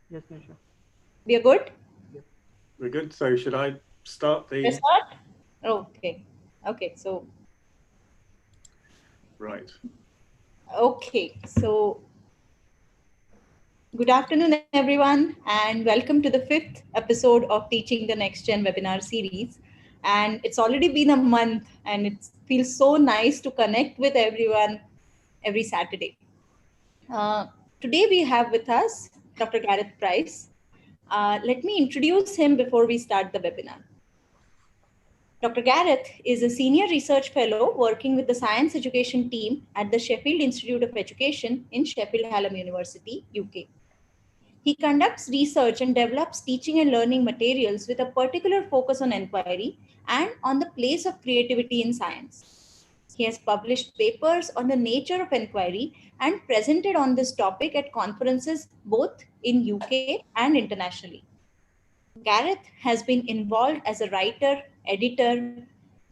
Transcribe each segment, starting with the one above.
Yes, Nisha. We are good? We're good. So should I start Let's the start? Okay. Okay. right? So good afternoon, everyone, and welcome to the fifth episode of Teaching the Next Gen webinar series. And it's already been a month, and it feels so nice to connect with everyone every Saturday. Uh, Today, we have with us Dr. Gareth Price. Let me introduce him before we start the webinar. Dr. Gareth is a senior research fellow working with the science education team at the Sheffield Institute of Education in Sheffield Hallam University, UK. He conducts research and develops teaching and learning materials with a particular focus on inquiry and on the place of creativity in science. He has published papers on the nature of inquiry and presented on this topic at conferences both in UK and internationally. Gareth has been involved as a writer, editor,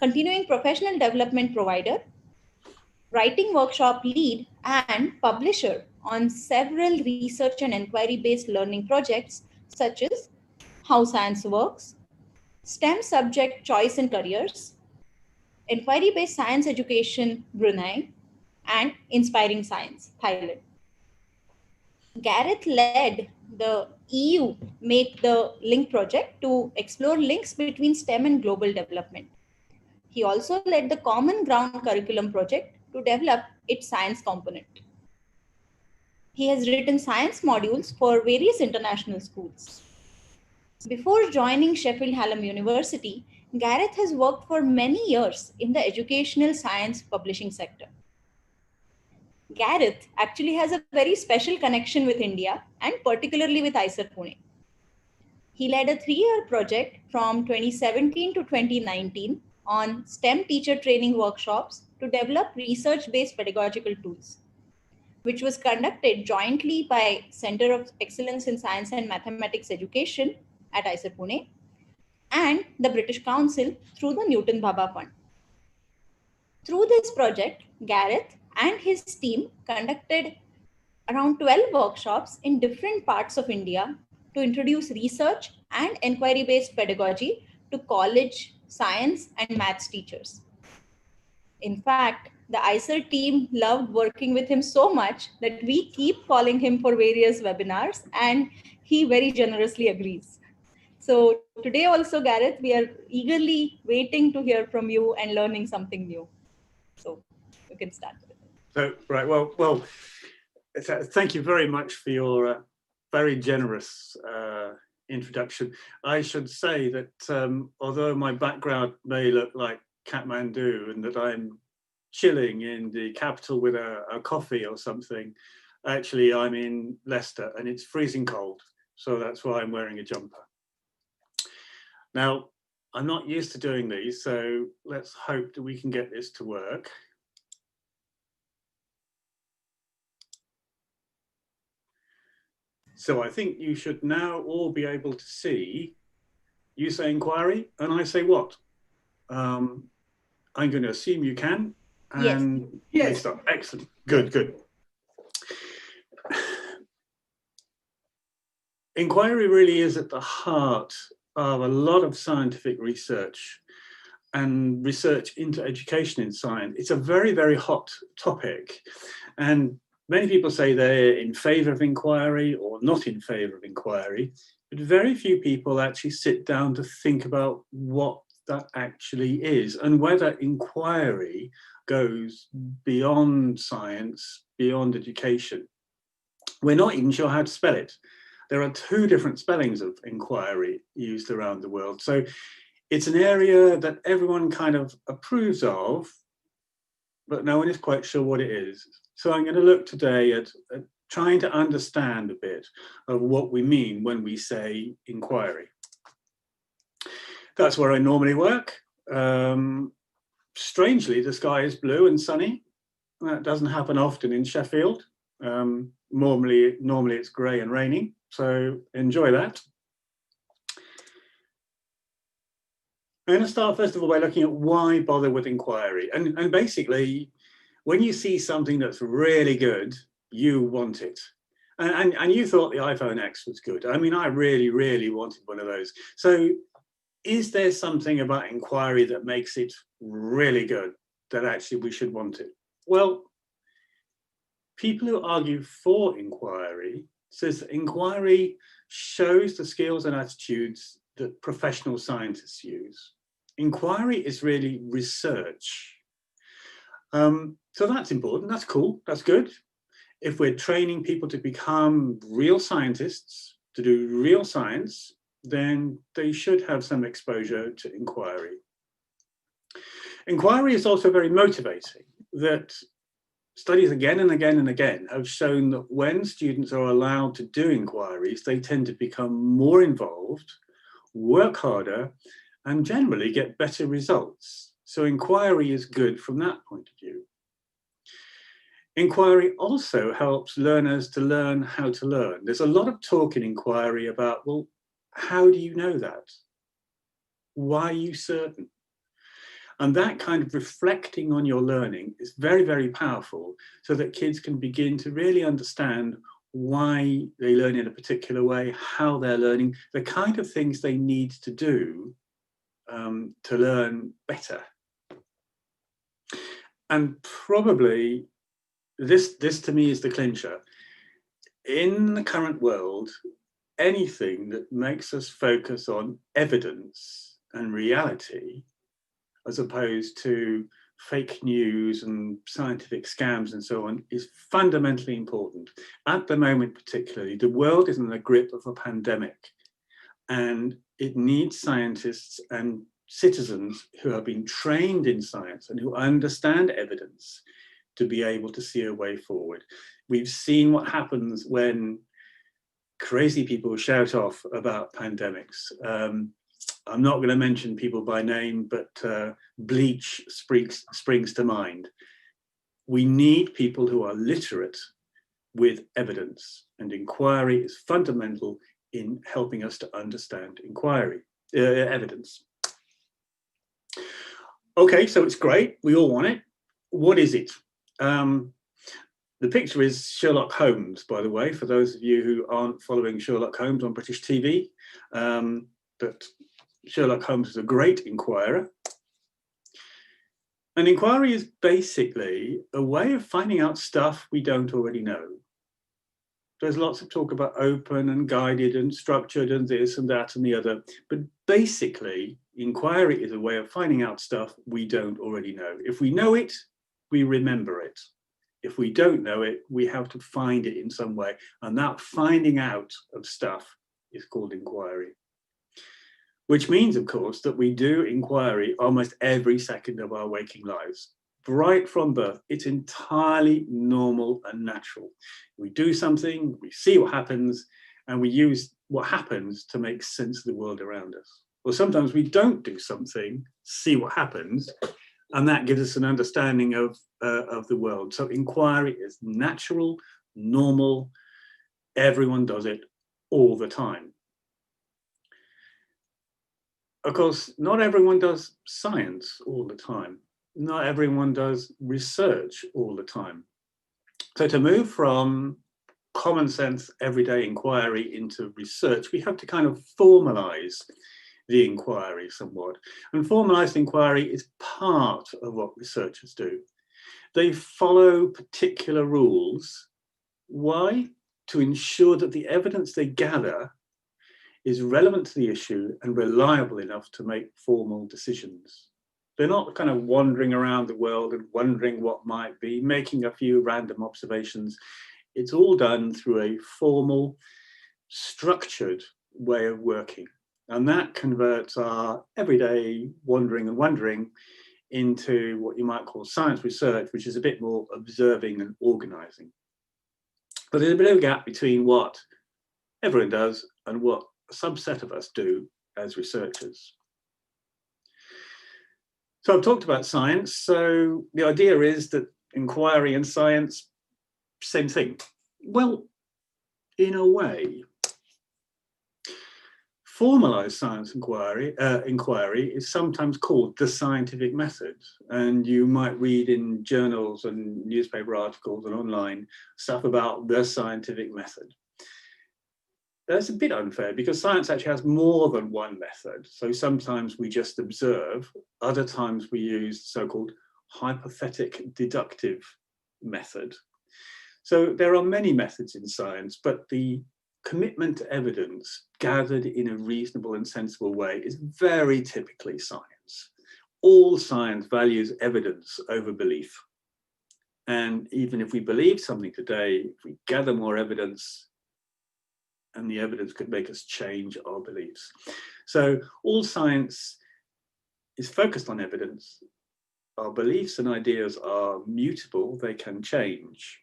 continuing professional development provider, writing workshop lead, and publisher on several research and inquiry-based learning projects such as How Science Works, STEM Subject Choice and Careers, Inquiry-Based Science Education Brunei, and Inspiring Science Thailand. Gareth led the EU Make the Link project to explore links between STEM and global development. He also led the Common Ground curriculum project to develop its science component. He has written science modules for various international schools. Before joining Sheffield Hallam University, Gareth has worked for many years in the educational science publishing sector. Gareth actually has a very special connection with India and particularly with IISER Pune. He led a 3-year project from 2017 to 2019 on STEM teacher training workshops to develop research-based pedagogical tools, which was conducted jointly by Center of Excellence in Science and Mathematics Education at IISER Pune and the British Council through the Newton Bhabha Fund. Through this project, Gareth and his team conducted around 12 workshops in different parts of India to introduce research and inquiry-based pedagogy to college, science, and maths teachers. In fact, the IISER team loved working with him so much that we keep calling him for various webinars, and he very generously agrees. So today also, Gareth, we are eagerly waiting to hear from you and learning something new. So you can start with it. So right, well, thank you very much for your very generous introduction. I should say that although my background may look like Kathmandu and that I'm chilling in the capital with a coffee or something, actually I'm in Leicester and it's freezing cold, so that's why I'm wearing a jumper. Now, I'm not used to doing these, so let's hope that we can get this to work. So I think you should now all be able to see, you say inquiry and I say what? I'm going to assume you can. And yes. Start. Excellent. Good. Inquiry really is at the heart of a lot of scientific research and research into education in science. It's a very, very hot topic. And many people say they're in favor of inquiry or not in favor of inquiry, but very few people actually sit down to think about what that actually is and whether inquiry goes beyond science, beyond education. We're not even sure how to spell it. There are 2 different spellings of inquiry used around the world. So it's an area that everyone kind of approves of, but no one is quite sure what it is. So I'm going to look today at trying to understand a bit of what we mean when we say inquiry. That's where I normally work. Strangely, the sky is blue and sunny. That doesn't happen often in Sheffield. Normally it's grey and rainy, so enjoy that. I'm going to start first of all by looking at why bother with inquiry. And basically, when you see something that's really good, you want it. And you thought the iPhone X was good. I mean, I really, really wanted one of those. So is there something about inquiry that makes it really good, that actually we should want it? Well, people who argue for inquiry says that inquiry shows the skills and attitudes that professional scientists use. Inquiry is really research. So that's important, that's cool, that's good. If we're training people to become real scientists, to do real science, then they should have some exposure to inquiry. Inquiry is also very motivating. That studies again and again and again have shown that when students are allowed to do inquiries, they tend to become more involved, work harder, and generally get better results. So inquiry is good from that point of view. Inquiry also helps learners to learn how to learn. There's a lot of talk in inquiry about, well, how do you know that? Why are you certain? And that kind of reflecting on your learning is very, very powerful, so that kids can begin to really understand why they learn in a particular way, how they're learning, the kind of things they need to do to learn better. And probably this to me is the clincher. In the current world, anything that makes us focus on evidence and reality, as opposed to fake news and scientific scams and so on, is fundamentally important. At the moment particularly, the world is in the grip of a pandemic, and it needs scientists and citizens who have been trained in science and who understand evidence to be able to see a way forward. We've seen what happens when crazy people shout off about pandemics. I'm not going to mention people by name, but bleach springs to mind. We need people who are literate with evidence, and inquiry is fundamental in helping us to understand evidence. Okay, so it's great. We all want it. What is it? The picture is Sherlock Holmes, by the way, for those of you who aren't following Sherlock Holmes on British TV. But Sherlock Holmes is a great inquirer. An inquiry is basically a way of finding out stuff we don't already know. There's lots of talk about open and guided and structured and this and that and the other. But basically, inquiry is a way of finding out stuff we don't already know. If we know it, we remember it. If we don't know it, we have to find it in some way. And that finding out of stuff is called inquiry. Which means, of course, that we do inquiry almost every second of our waking lives. Right from birth, it's entirely normal and natural. We do something, we see what happens, and we use what happens to make sense of the world around us. Or sometimes we don't do something, see what happens, and that gives us an understanding of the world. So inquiry is natural, normal, everyone does it all the time. Of course, not everyone does science all the time. Not everyone does research all the time. So to move from common sense everyday inquiry into research, we have to kind of formalize the inquiry somewhat. And formalized inquiry is part of what researchers do. They follow particular rules. Why? To ensure that the evidence they gather is relevant to the issue and reliable enough to make formal decisions. They're not kind of wandering around the world and wondering what might be, making a few random observations. It's all done through a formal, structured way of working. And that converts our everyday wandering and wondering into what you might call science research, which is a bit more observing and organizing. But there's a bit of a gap between what everyone does and what a subset of us do as researchers. So I've talked about science. So the idea is that inquiry and science, same thing. Well, in a way. Formalized science inquiry is sometimes called the scientific method, and you might read in journals and newspaper articles and online stuff about the scientific method. That's a bit unfair because science actually has more than one method. So sometimes we just observe, other times we use so-called hypothetic deductive method. So there are many methods in science, but the commitment to evidence gathered in a reasonable and sensible way is very typically science. All science values evidence over belief. And even if we believe something today, if we gather more evidence, and the evidence could make us change our beliefs. So all science is focused on evidence. Our beliefs and ideas are mutable, they can change.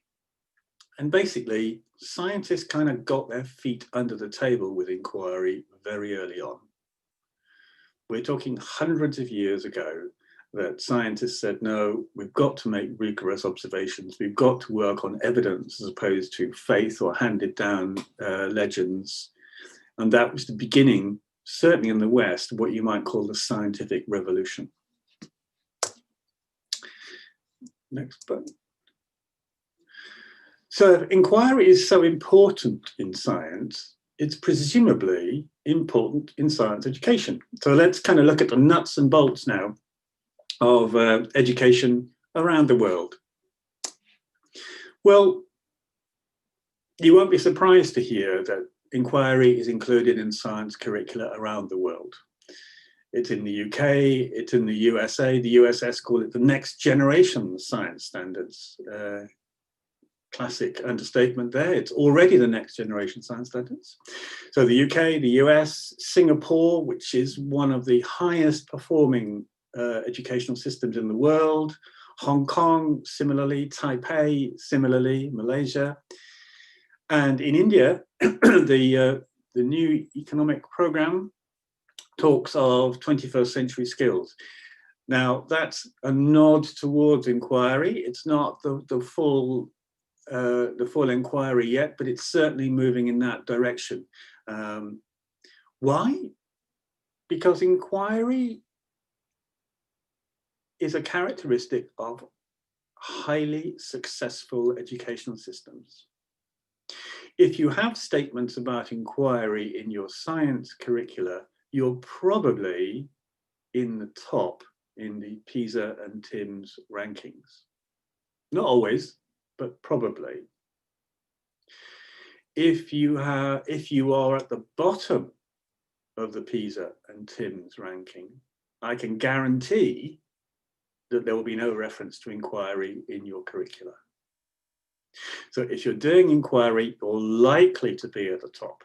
And basically, scientists kind of got their feet under the table with inquiry very early on. We're talking hundreds of years ago that scientists said, no, we've got to make rigorous observations. We've got to work on evidence as opposed to faith or handed down legends. And that was the beginning, certainly in the West, what you might call the scientific revolution. Next button. So inquiry is so important in science, it's presumably important in science education. So let's kind of look at the nuts and bolts now of education around the world. Well, you won't be surprised to hear that inquiry is included in science curricula around the world. It's in the UK, it's in the USA. The USS call it the next generation science standards. Classic understatement there. It's already the next generation science standards. So the UK, the US, Singapore, which is one of the highest performing educational systems in the world, Hong Kong, similarly, Taipei, similarly, Malaysia. And in India, the new economic program talks of 21st century skills. Now, that's a nod towards inquiry. It's not the full inquiry yet, but it's certainly moving in that direction. Why? Because inquiry is a characteristic of highly successful educational systems. If you have statements about inquiry in your science curricula, you're probably in the top in the PISA and TIMSS rankings. Not always, but probably. If you are at the bottom of the PISA and TIMSS ranking, I can guarantee that there will be no reference to inquiry in your curricula. So if you're doing inquiry, you're likely to be at the top.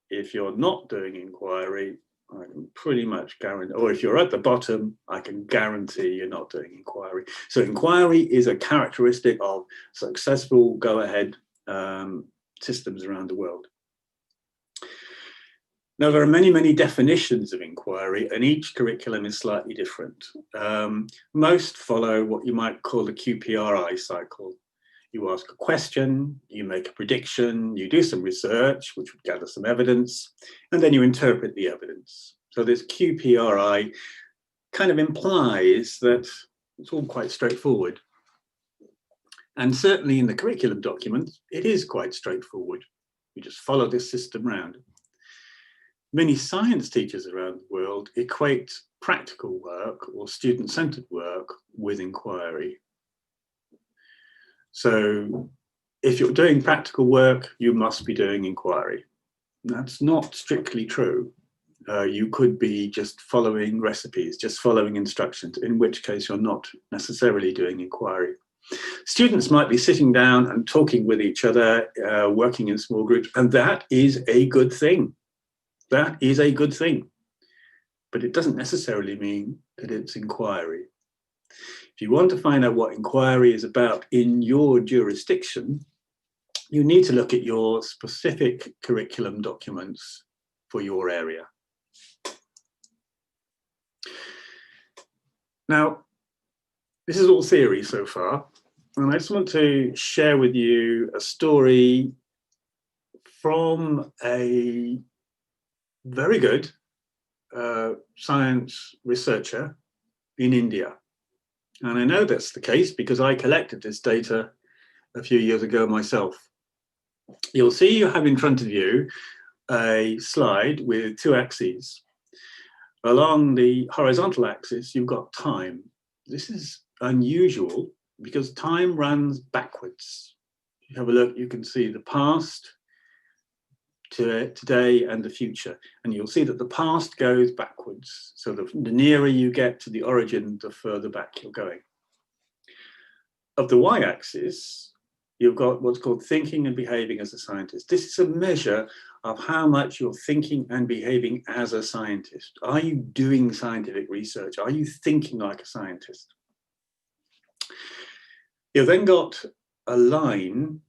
If you're not doing inquiry, I can pretty much guarantee, or if you're at the bottom, I can guarantee you're not doing inquiry. So inquiry is a characteristic of successful go-ahead systems around the world. Now, there are many, many definitions of inquiry, and each curriculum is slightly different. Most follow what you might call the QPRI cycle. You ask a question, you make a prediction, you do some research, which would gather some evidence, and then you interpret the evidence. So this QPRI kind of implies that it's all quite straightforward. And certainly in the curriculum document, it is quite straightforward. You just follow this system round. Many science teachers around the world equate practical work or student-centered work with inquiry. So if you're doing practical work, you must be doing inquiry. That's not strictly true. You could be just following recipes, just following instructions, in which case you're not necessarily doing inquiry. Students might be sitting down and talking with each other, working in small groups, and that is a good thing. That is a good thing. But it doesn't necessarily mean that it's inquiry. If you want to find out what inquiry is about in your jurisdiction, you need to look at your specific curriculum documents for your area. Now, this is all theory so far, and I just want to share with you a story from a very good science researcher in India. And I know that's the case because I collected this data a few years ago myself. You'll see you have in front of you a slide with two axes. Along the horizontal axis, you've got time. This is unusual because time runs backwards. If you have a look, you can see the past, today, and the future. And you'll see that the past goes backwards. So the nearer you get to the origin, the further back you're going. Of the y-axis, you've got what's called thinking and behaving as a scientist. This is a measure of how much you're thinking and behaving as a scientist. Are you doing scientific research? Are you thinking like a scientist? You've then got a line,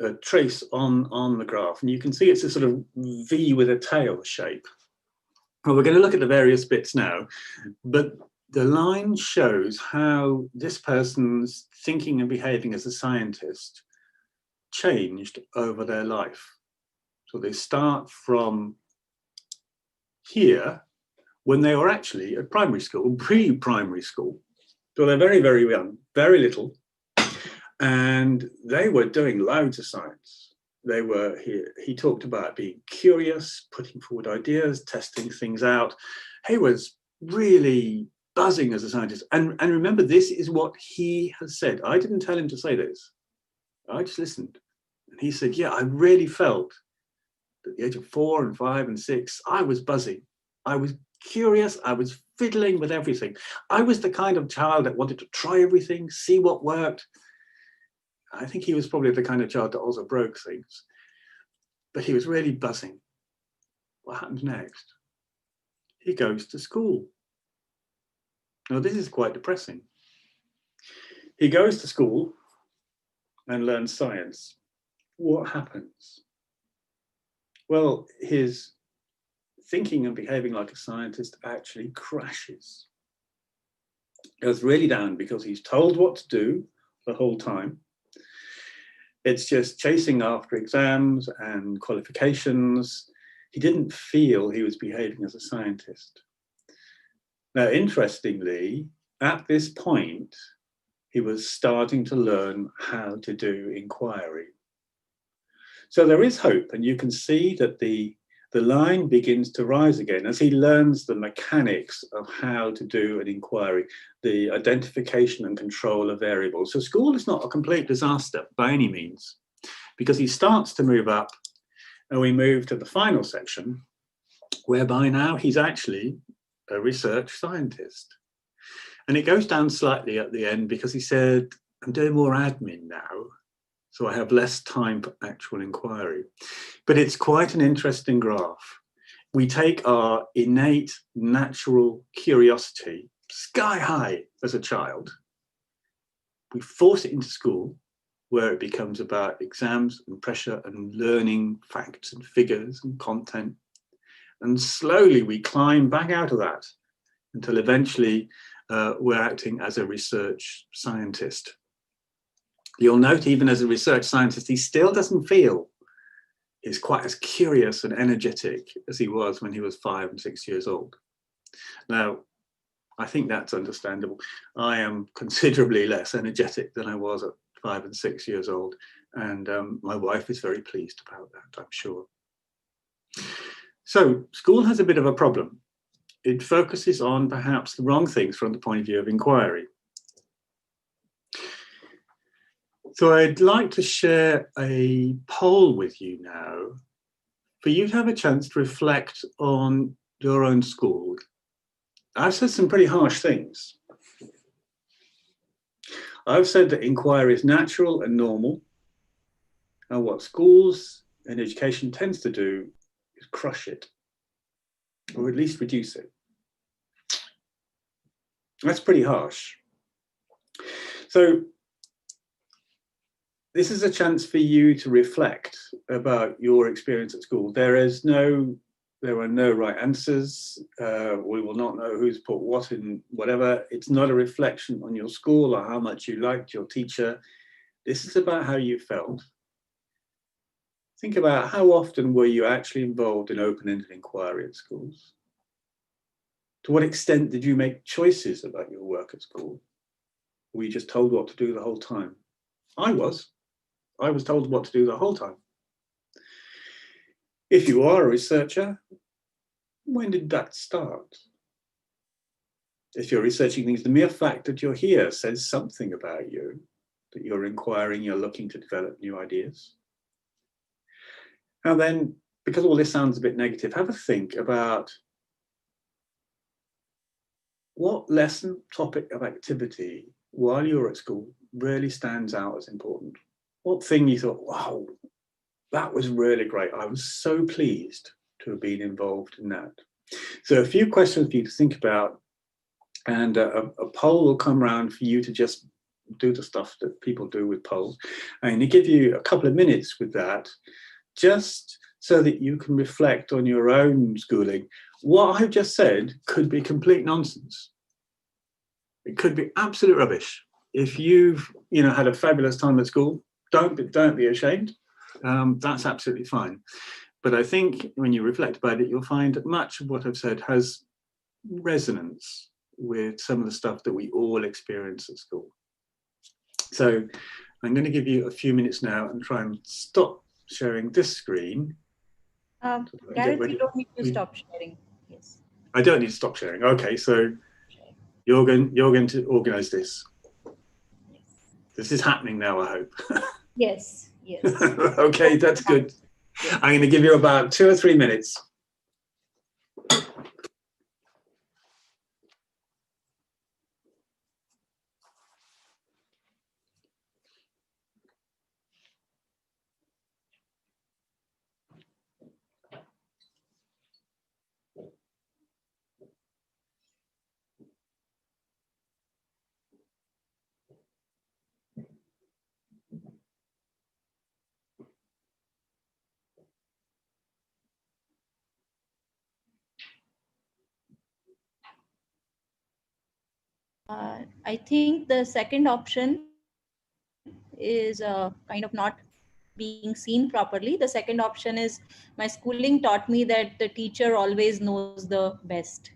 a trace on the graph, and you can see it's a sort of V with a tail shape. Well, we're going to look at the various bits now, but the line shows how this person's thinking and behaving as a scientist changed over their life. So they start from here when they were actually at primary school, pre-primary school. So they're very, very young, very little. And they were doing loads of science. They were here. He talked about being curious, putting forward ideas, testing things out. He was really buzzing as a scientist. And remember, this is what he has said. I didn't tell him to say this. I just listened. And he said, yeah, I really felt at the age of 4 and 5 and 6, I was buzzing. I was curious. I was fiddling with everything. I was the kind of child that wanted to try everything, see what worked. I think he was probably the kind of child that also broke things. But he was really buzzing. What happens next? He goes to school. Now, this is quite depressing. He goes to school and learns science. What happens? Well, his thinking and behaving like a scientist actually crashes. Goes really down because he's told what to do the whole time. It's just chasing after exams and qualifications. He didn't feel he was behaving as a scientist. Now, interestingly, at this point, he was starting to learn how to do inquiry. So there is hope, and you can see that the line begins to rise again as he learns the mechanics of how to do an inquiry, the identification and control of variables. So school is not a complete disaster by any means, because he starts to move up, and we move to the final section, whereby now he's actually a research scientist. And it goes down slightly at the end because he said, I'm doing more admin now, so I have less time for actual inquiry. But it's quite an interesting graph. We take our innate natural curiosity sky high as a child. We force it into school, where it becomes about exams and pressure and learning facts and figures and content. And slowly we climb back out of that until eventually we're acting as a research scientist. You'll note even as a research scientist, he still doesn't feel he's quite as curious and energetic as he was when he was 5 and 6 years old. Now, I think that's understandable. I am considerably less energetic than I was at 5 and 6 years old. And my wife is very pleased about that, I'm sure. So school has a bit of a problem. It focuses on perhaps the wrong things from the point of view of inquiry. So I'd like to share a poll with you now for you to have a chance to reflect on your own school. I've said some pretty harsh things. I've said that inquiry is natural and normal, and what schools and education tends to do is crush it, or at least reduce it. That's pretty harsh. So this is a chance for you to reflect about your experience at school. There are no right answers. We will not know who's put what in whatever. It's not a reflection on your school or how much you liked your teacher. This is about how you felt. think about how often were you actually involved in open-ended inquiry at schools? To what extent did you make choices about your work at school? Were you just told what to do the whole time? I was told what to do the whole time. If you are a researcher, when did that start? If you're researching things, the mere fact that you're here says something about you, that you're inquiring, you're looking to develop new ideas. Now then, because all this sounds a bit negative, have a think about what lesson, topic of activity while you're at school really stands out as important. What thing you thought, wow, that was really great. I was so pleased to have been involved in that. So a few questions for you to think about, and a poll will come around for you to just do the stuff that people do with polls. And they give you a couple of minutes with that, just so that you can reflect on your own schooling. What I've just said could be complete nonsense. It could be absolute rubbish. If you've had a fabulous time at school, don't be ashamed. That's absolutely fine. But I think when you reflect about it, you'll find that much of what I've said has resonance with some of the stuff that we all experience at school. So I'm going to give you a few minutes now and try and stop sharing this screen. Gareth, you don't need to stop sharing. Yes. I don't need to stop sharing. Okay, so you're going to organize this. Yes. This is happening now, I hope. Yes. Okay, that's good. Yes. I'm going to give you about 2 or 3 minutes. I think the second option is kind of not being seen properly. The second option is my schooling taught me that the teacher always knows the best.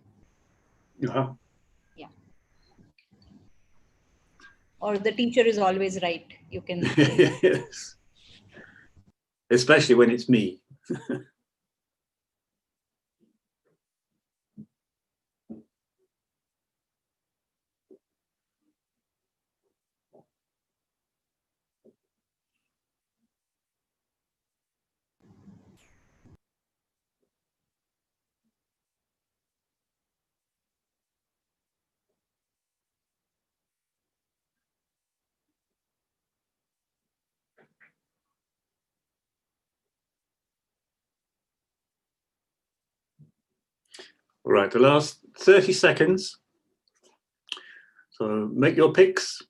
Uh-huh. Yeah. Or the teacher is always right. You can say that. Yes. Especially when it's me. All right, the last 30 seconds. So make your picks.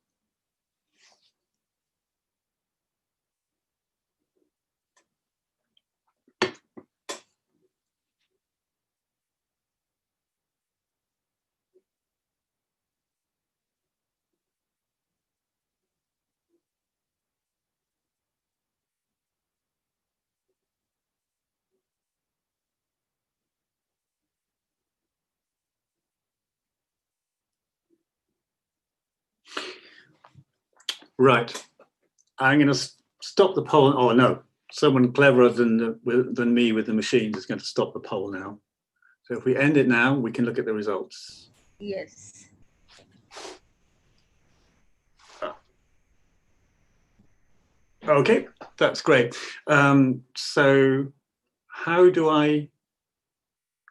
Right, I'm going to stop the poll. Oh no, someone cleverer than me with the machines is going to stop the poll now. So if we end it now, we can look at the results. Yes. Okay, that's great. So how do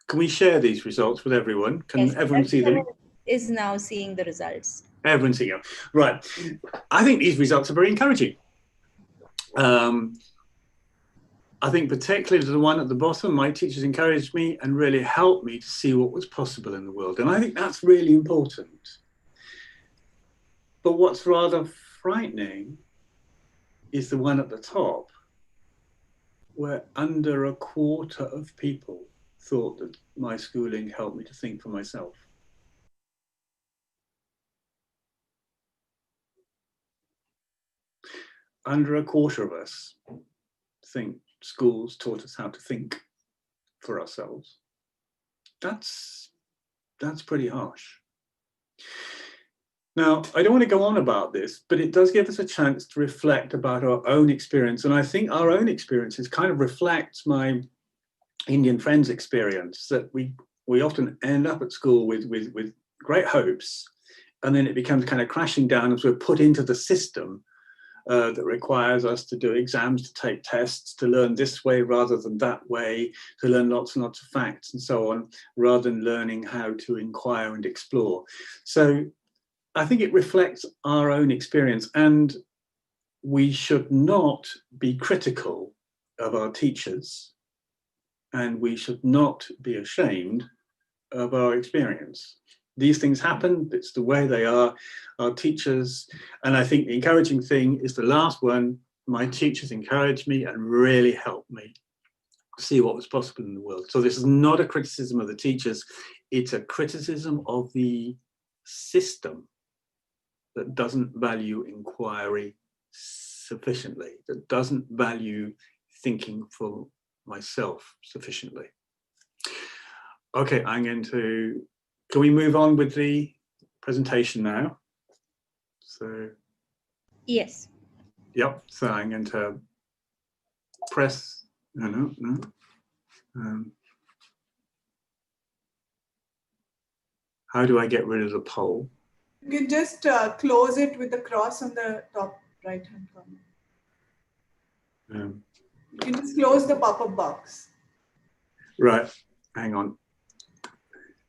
can we share these results with everyone? Can yes, everyone see them? Is now seeing the results. Everyone's seeing them. Right. I think these results are very encouraging. I think particularly the one at the bottom, my teachers encouraged me and really helped me to see what was possible in the world. And I think that's really important. But what's rather frightening is the one at the top, where under a quarter of people thought that my schooling helped me to think for myself. Under a quarter of us think schools taught us how to think for ourselves. That's pretty harsh. Now, I don't want to go on about this, but it does give us a chance to reflect about our own experience. And I think our own experiences kind of reflects my Indian friends' experience, that we often end up at school with great hopes, and then it becomes kind of crashing down as we're put into the system that requires us to do exams, to take tests, to learn this way rather than that way, to learn lots and lots of facts and so on, rather than learning how to inquire and explore. So I think it reflects our own experience, and we should not be critical of our teachers, and we should not be ashamed of our experience. These things happen, it's the way they are. Our teachers, and I think the encouraging thing is the last one, my teachers encouraged me and really helped me see what was possible in the world. So this is not a criticism of the teachers, it's a criticism of the system that doesn't value inquiry sufficiently, that doesn't value thinking for myself sufficiently. Okay, can we move on with the presentation now? So, yes. Yep, so I'm going to press, no. How do I get rid of the poll? You can just close it with the cross on the top right-hand corner. You can just close the pop-up box. Right, hang on.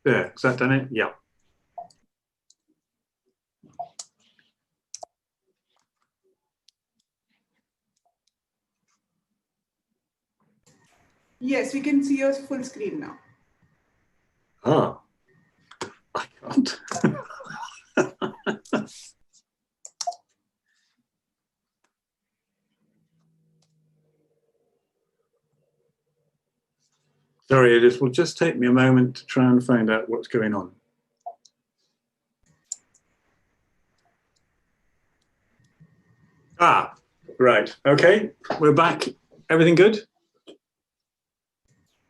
There, has that done it? Yeah. Yes, we can see your full screen now. Ah, I can't. Sorry, it will just take me a moment to try and find out what's going on. Ah, right. Okay, we're back. Everything good?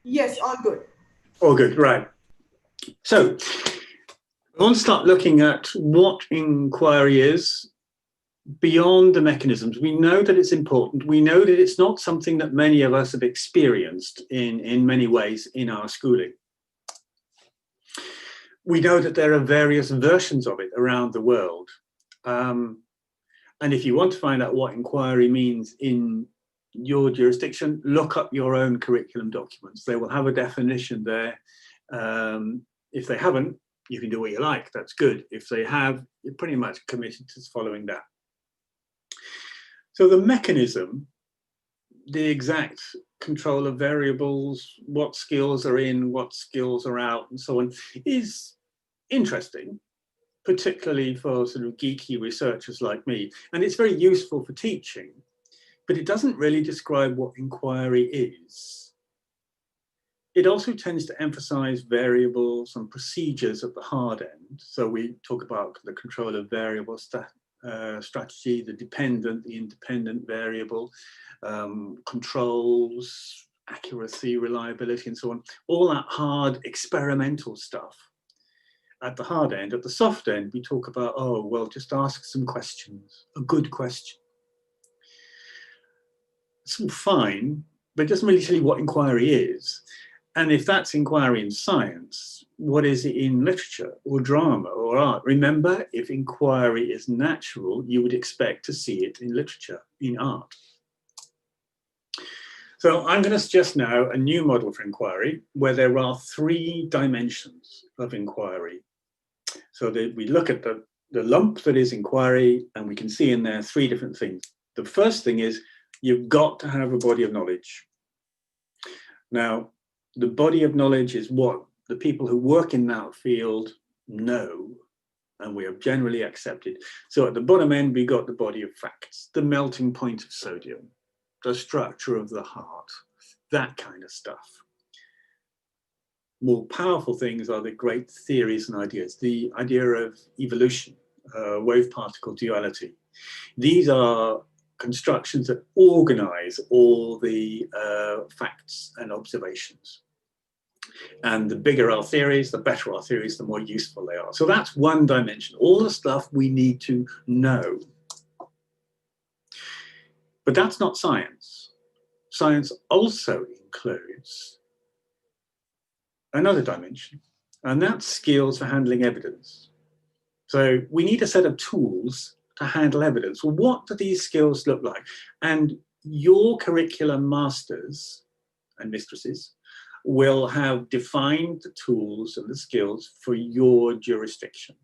Yes, all good. All good, right. So, I want to start looking at what inquiry is beyond the mechanisms. We know that it's important. We know that it's not something that many of us have experienced in many ways in our schooling. We know that there are various versions of it around the world. And if you want to find out what inquiry means in your jurisdiction, look up your own curriculum documents. They will have a definition there. If they haven't, you can do what you like, that's good. If they have, you're pretty much committed to following that. So the mechanism, the exact control of variables, what skills are in, what skills are out, and so on, is interesting, particularly for sort of geeky researchers like me. And it's very useful for teaching, but it doesn't really describe what inquiry is. It also tends to emphasize variables and procedures at the hard end. So we talk about the control of variable strategy, the dependent, the independent variable, controls, accuracy, reliability, and so on. All that hard experimental stuff at the hard end. At the soft end, we talk about, oh, well, just ask some questions, a good question. It's all fine, but it doesn't really tell you what inquiry is. And if that's inquiry in science, what is it in literature or drama or art? Remember, if inquiry is natural, you would expect to see it in literature, in art. So I'm going to suggest now a new model for inquiry where there are 3 dimensions of inquiry. So that we look at the lump that is inquiry, and we can see in there 3 different things. The first thing is you've got to have a body of knowledge. Now, the body of knowledge is what the people who work in that field know, and we have generally accepted. So at the bottom end, we got the body of facts, the melting point of sodium, the structure of the heart, that kind of stuff. More powerful things are the great theories and ideas, the idea of evolution, wave-particle duality. These are constructions that organize all the facts and observations. And the bigger our theories, the better our theories, the more useful they are. So that's one dimension, all the stuff we need to know. But that's not science. Science also includes another dimension, and that's skills for handling evidence. So we need a set of tools to handle evidence. Well, what do these skills look like? And your curriculum masters and mistresses will have defined the tools and the skills for your jurisdiction.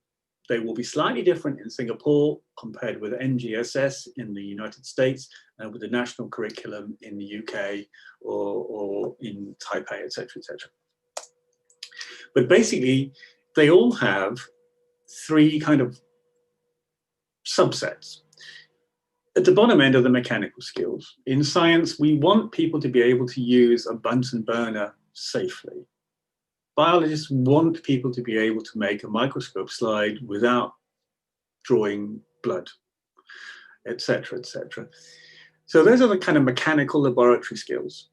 They will be slightly different in Singapore compared with NGSS in the United States and with the national curriculum in the UK or in Taipei, etc., etc. But basically, they all have three kind of subsets. At the bottom end are the mechanical skills. In science, we want people to be able to use a Bunsen burner safely. Biologists want people to be able to make a microscope slide without drawing blood, etc., etc. So those are the kind of mechanical laboratory skills.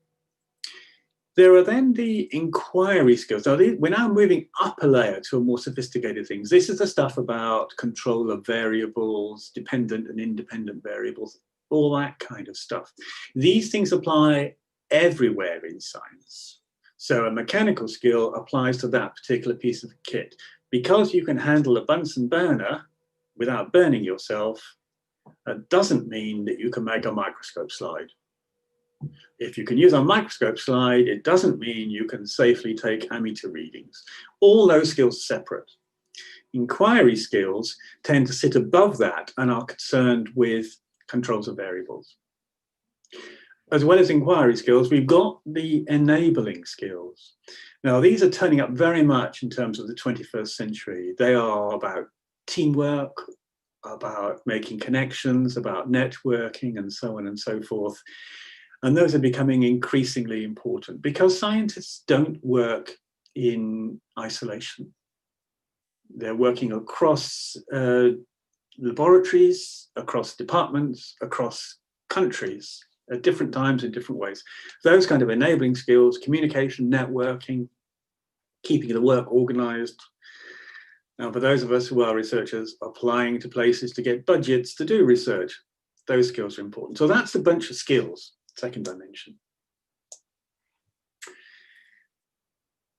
There are then the inquiry skills. Now, we're now moving up a layer to a more sophisticated things. This is the stuff about control of variables, dependent and independent variables, all that kind of stuff. These things apply everywhere in science. So a mechanical skill applies to that particular piece of kit. Because you can handle a Bunsen burner without burning yourself, that doesn't mean that you can make a microscope slide. If you can use a microscope slide, it doesn't mean you can safely take ammeter readings. All those skills are separate. Inquiry skills tend to sit above that and are concerned with controls of variables. As well as inquiry skills, we've got the enabling skills. Now, these are turning up very much in terms of the 21st century. They are about teamwork, about making connections, about networking, and so on and so forth. And those are becoming increasingly important because scientists don't work in isolation. They're working across laboratories, across departments, across countries at different times in different ways. Those kind of enabling skills, communication, networking, keeping the work organized. Now, for those of us who are researchers, applying to places to get budgets to do research, those skills are important. So that's a bunch of skills. Second dimension.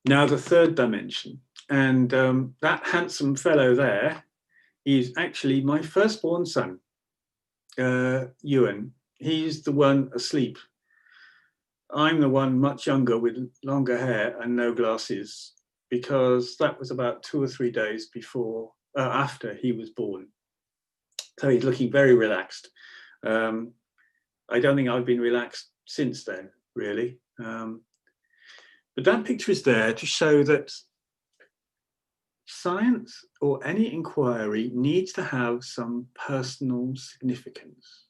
Now the third dimension, and that handsome fellow there is actually my firstborn son, Ewan. He's the one asleep. I'm the one much younger with longer hair and no glasses, because that was about 2 or 3 days before, after he was born. So he's looking very relaxed. I don't think I've been relaxed since then, really. But that picture is there to show that science or any inquiry needs to have some personal significance.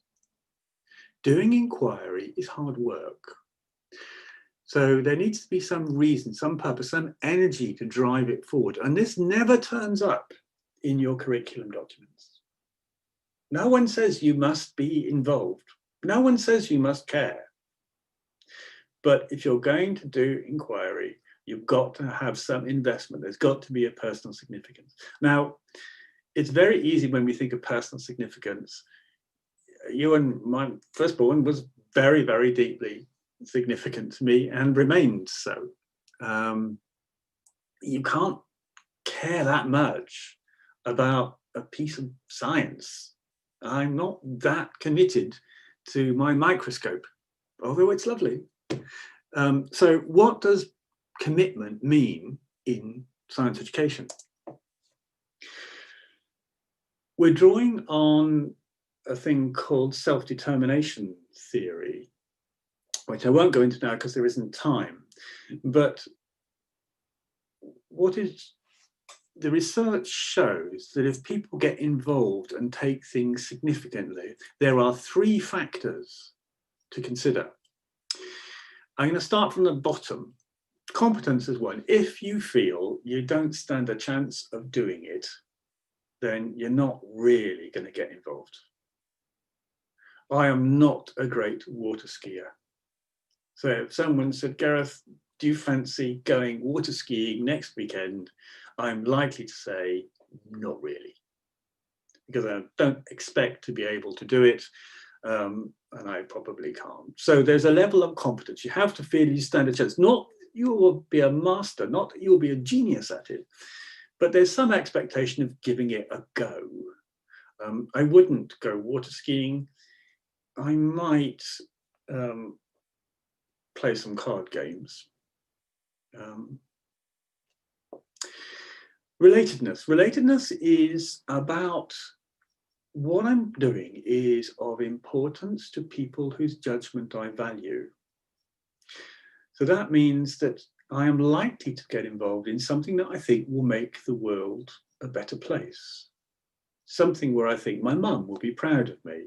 Doing inquiry is hard work. So there needs to be some reason, some purpose, some energy to drive it forward. And this never turns up in your curriculum documents. No one says you must be involved. No one says you must care. But if you're going to do inquiry, you've got to have some investment. There's got to be a personal significance. Now, it's very easy when we think of personal significance. Ewan, my firstborn, was very, very deeply significant to me and remains so. You can't care that much about a piece of science. I'm not that committed to my microscope, although it's lovely. So what does commitment mean in science education? We're drawing on a thing called self-determination theory, which I won't go into now because there isn't time. But what is the research shows that if people get involved and take things significantly, there are 3 factors to consider. I'm going to start from the bottom. Competence is one. If you feel you don't stand a chance of doing it, then you're not really going to get involved. I am not a great water skier. So if someone said, Gareth, do you fancy going water skiing next weekend? I'm likely to say, not really, because I don't expect to be able to do it, and I probably can't. So there's a level of competence. You have to feel you stand a chance. Not you will be a master, not you'll be a genius at it, but there's some expectation of giving it a go. I wouldn't go water skiing. I might play some card games. Relatedness is about what I'm doing is of importance to people whose judgment I value. So that means that I am likely to get involved in something that I think will make the world a better place. Something where I think my mum will be proud of me.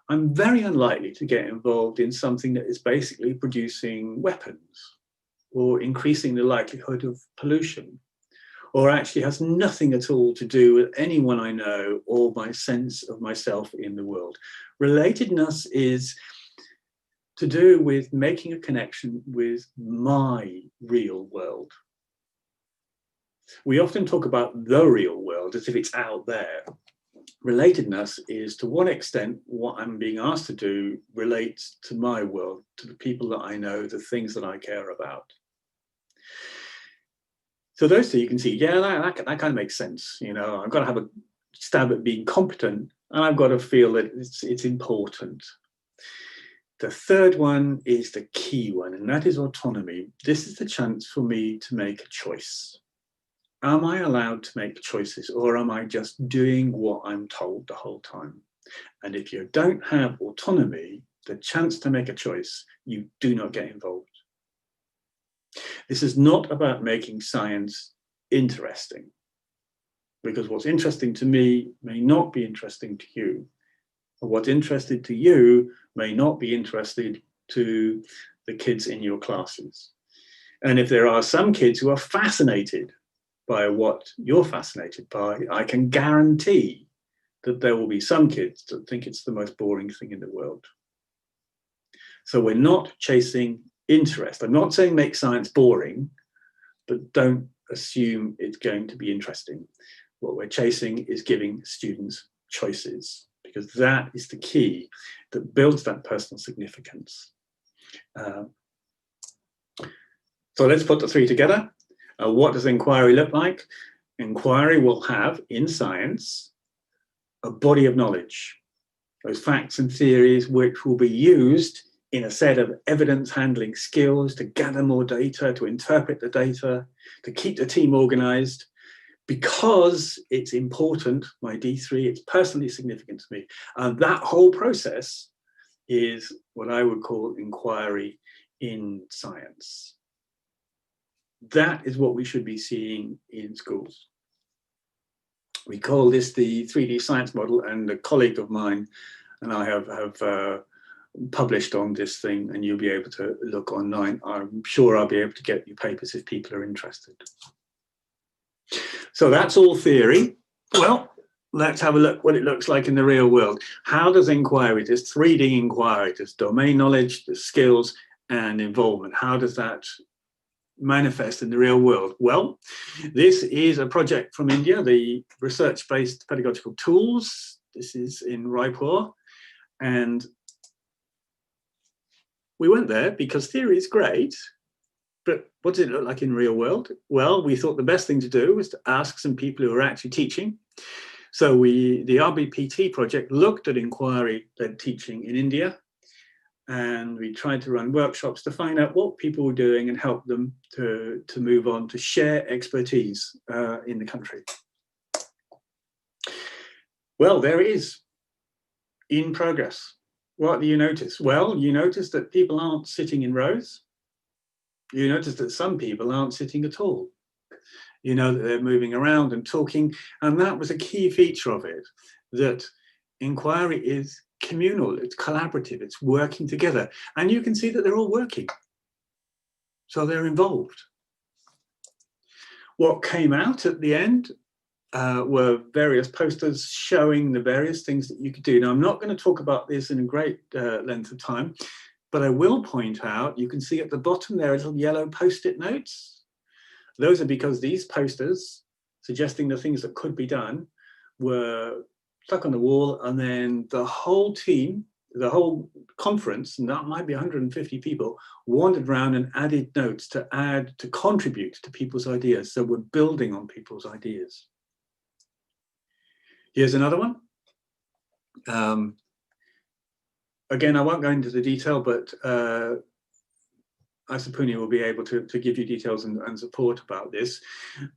I'm very unlikely to get involved in something that is basically producing weapons or increasing the likelihood of pollution, or actually has nothing at all to do with anyone I know or my sense of myself in the world. Relatedness is to do with making a connection with my real world. We often talk about the real world as if it's out there. Relatedness is to what extent what I'm being asked to do relates to my world, to the people that I know, the things that I care about. So those two you can see, yeah, that kind of makes sense. You know, I've got to have a stab at being competent, and I've got to feel that it's important. The third one is the key one, and that is autonomy. This is the chance for me to make a choice. Am I allowed to make choices, or am I just doing what I'm told the whole time? And if you don't have autonomy, the chance to make a choice, you do not get involved. This is not about making science interesting, because what's interesting to me may not be interesting to you, or what's interesting to you may not be interesting to the kids in your classes. And if there are some kids who are fascinated by what you're fascinated by, I can guarantee that there will be some kids that think it's the most boring thing in the world. So we're not chasing interest. I'm not saying make science boring, but don't assume it's going to be interesting. What we're chasing is giving students choices, because that is the key that builds that personal significance. So let's put the three together. What does inquiry look like? Inquiry will have, in science, a body of knowledge, those facts and theories which will be used in a set of evidence handling skills to gather more data, to interpret the data, to keep the team organized, because it's important, my D3, it's personally significant to me. And that whole process is what I would call inquiry in science. That is what we should be seeing in schools. We call this the 3D science model, and a colleague of mine and I have published on this thing, and you'll be able to look online. I'm sure I'll be able to get you papers if people are interested. So that's all theory. Well, let's have a look what it looks like in the real world. How does inquiry, this 3D inquiry, this domain knowledge, the skills and involvement, how does that manifest in the real world? Well, this is a project from India, the research-based pedagogical tools. This is in Raipur, and we went there because theory is great, but what does it look like in real world? Well, we thought the best thing to do was to ask some people who are actually teaching. So the RBPT project looked at inquiry-led teaching in India, and we tried to run workshops to find out what people were doing and help them to move on to share expertise in the country. Well, there it is, in progress. What do you notice? Well, you notice that people aren't sitting in rows. You notice that some people aren't sitting at all. You know that they're moving around and talking, and that was a key feature of it, that inquiry is communal, it's collaborative, it's working together, and you can see that they're all working. So they're involved. What came out at the end were various posters showing the various things that you could do. Now, I'm not going to talk about this in a great length of time, but I will point out, you can see at the bottom there little yellow post-it notes. Those are because these posters suggesting the things that could be done were stuck on the wall, and then the whole team, the whole conference, and that might be 150 people, wandered around and added notes to contribute to people's ideas. So we're building on people's ideas. Here's another one. Again, I won't go into the detail, but IISER Pune will be able to give you details and support about this.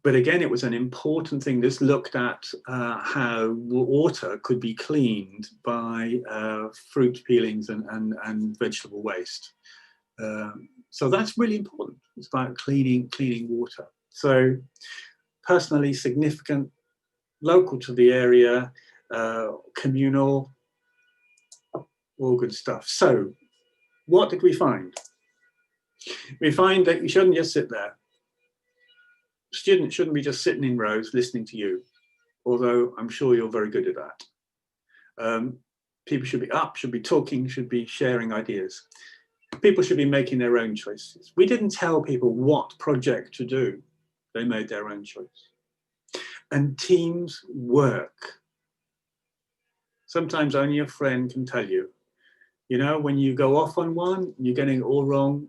But again, it was an important thing. This looked at how water could be cleaned by fruit peelings and vegetable waste. So that's really important. It's about cleaning water. So personally significant, local to the area, communal, all good stuff. So what did we find? We find that you shouldn't just sit there. Students shouldn't be just sitting in rows listening to you, although I'm sure you're very good at that. People should be up, should be talking, should be sharing ideas. People should be making their own choices. We didn't tell people what project to do. They made their own choice. And teams work. Sometimes only a friend can tell you. You know, when you go off on one, you're getting it all wrong.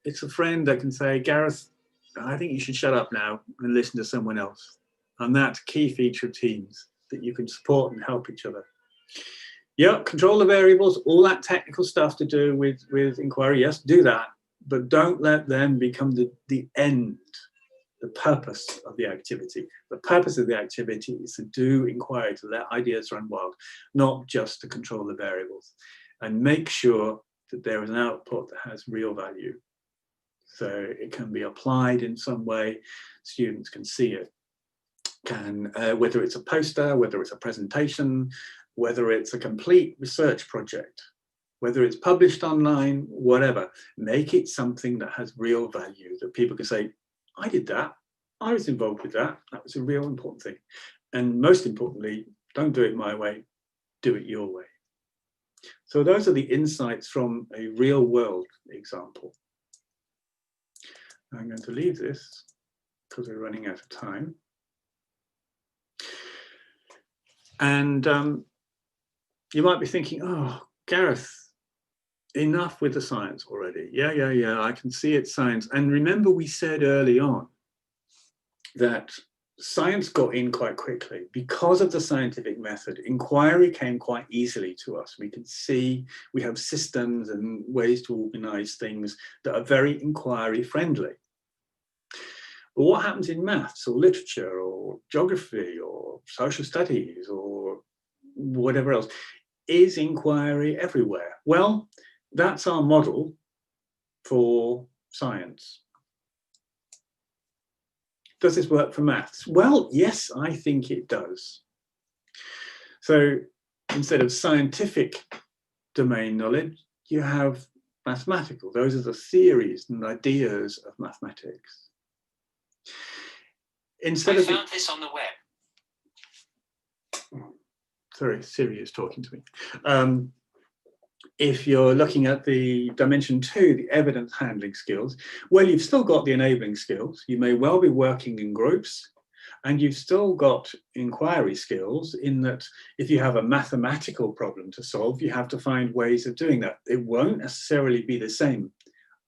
It's a friend that can say, Gareth, I think you should shut up now and listen to someone else. And that's a key feature of teams, that you can support and help each other. Yeah, control the variables, all that technical stuff to do with inquiry, yes, do that. But don't let them become the end, the purpose of the activity. The purpose of the activity is to do inquiry, to let ideas run wild, not just to control the variables. And make sure that there is an output that has real value. So it can be applied in some way, students can see it. Whether it's a poster, whether it's a presentation, whether it's a complete research project, whether it's published online, whatever, make it something that has real value, that people can say, I did that, I was involved with that, that was a real important thing. And most importantly, don't do it my way, do it your way. So those are the insights from a real world example. I'm going to leave this because we're running out of time. And you might be thinking, oh, Gareth, enough with the science already. Yeah, I can see it's science. And remember we said early on that science got in quite quickly. Because of the scientific method, inquiry came quite easily to us. We could see we have systems and ways to organize things that are very inquiry friendly. But what happens in maths or literature or geography or social studies or whatever else? Is inquiry everywhere? Well, that's our model for science. Does this work for maths? Well, yes, I think it does. So instead of scientific domain knowledge, you have mathematical. Those are the theories and ideas of mathematics. Instead I found this on the web. Sorry, Siri is talking to me. If you're looking at the dimension 2, the evidence handling skills, well, you've still got the enabling skills. You may well be working in groups, and you've still got inquiry skills in that if you have a mathematical problem to solve, you have to find ways of doing that. It won't necessarily be the same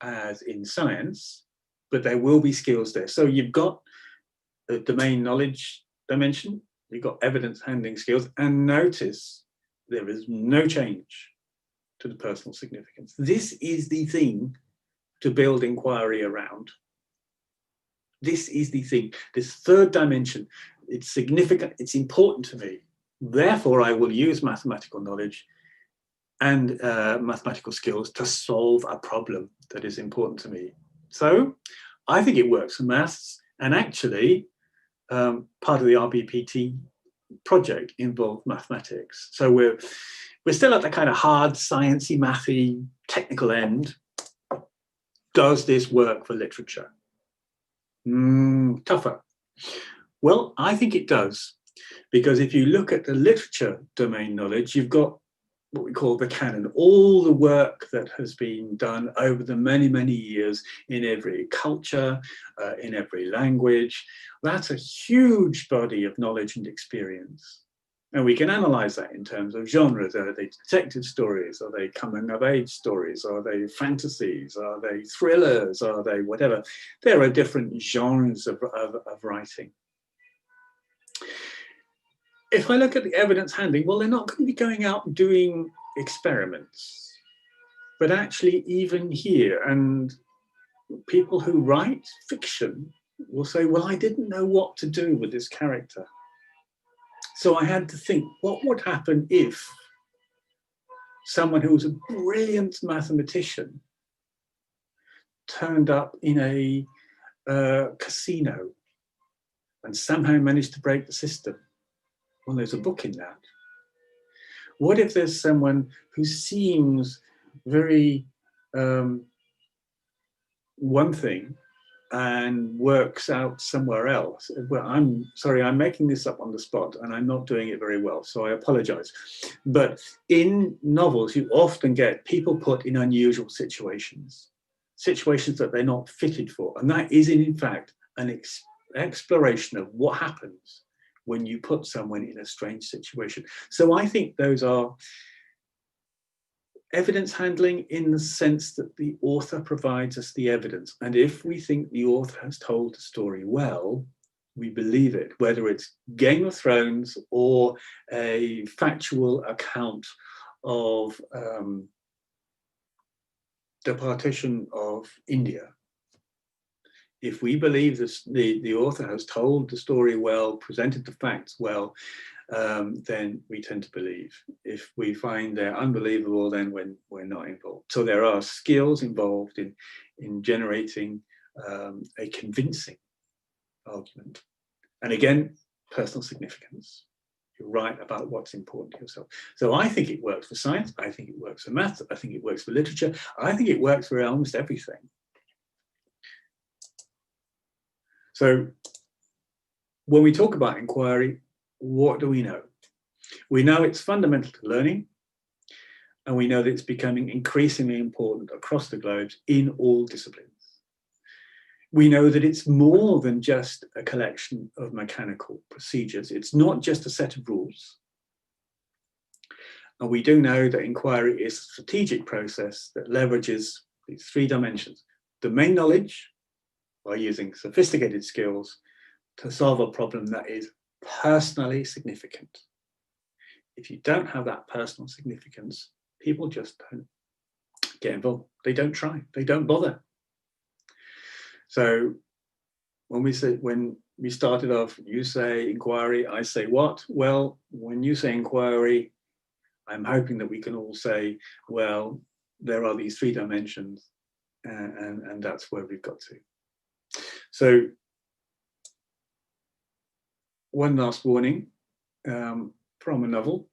as in science, but there will be skills there. So you've got the domain knowledge dimension, you've got evidence handling skills, and notice there is no change to the personal significance. This is the thing to build inquiry around. This is the thing, this third dimension. It's significant, it's important to me. Therefore, I will use mathematical knowledge and mathematical skills to solve a problem that is important to me. So I think it works for maths, and actually part of the RBPT project involved mathematics. So we're still at the kind of hard, sciencey, mathy, technical end. Does this work for literature? Tougher. Well, I think it does, because if you look at the literature domain knowledge, you've got what we call the canon, all the work that has been done over the many, many years in every culture, in every language. That's a huge body of knowledge and experience. And we can analyze that in terms of genres. Are they detective stories? Are they coming of age stories? Are they fantasies? Are they thrillers? Are they whatever? There are different genres of writing. If I look at the evidence handling, well, they're not going to be going out and doing experiments. But actually, even here, and people who write fiction will say, well, I didn't know what to do with this character. So I had to think, what would happen if someone who was a brilliant mathematician turned up in a casino and somehow managed to break the system? Well, there's a book in that. What if there's someone who seems very one thing and works out somewhere else? Well, I'm sorry, I'm making this up on the spot and I'm not doing it very well, so I apologize. But in novels, you often get people put in unusual situations that they're not fitted for. And that is, in fact, an exploration of what happens when you put someone in a strange situation. So I think those are evidence handling in the sense that the author provides us the evidence. And if we think the author has told the story well, we believe it, whether it's Game of Thrones or a factual account of the partition of India. If we believe this, the author has told the story well, presented the facts well, then we tend to believe. If we find they're unbelievable, then we're not involved. So there are skills involved in generating a convincing argument. And again, personal significance. You're right about what's important to yourself. So I think it works for science. I think it works for maths. I think it works for literature. I think it works for almost everything. So when we talk about inquiry, what do we know? We know it's fundamental to learning, and we know that it's becoming increasingly important across the globe in all disciplines. We know that it's more than just a collection of mechanical procedures. It's not just a set of rules. And we do know that inquiry is a strategic process that leverages these three dimensions: domain knowledge, by using sophisticated skills to solve a problem that is personally significant. If you don't have that personal significance, people just don't get involved. They don't try, they don't bother. So when we started off, you say inquiry, I say what? Well, when you say inquiry, I'm hoping that we can all say, well, there are these three dimensions, and that's where we've got to. So one last warning from a novel.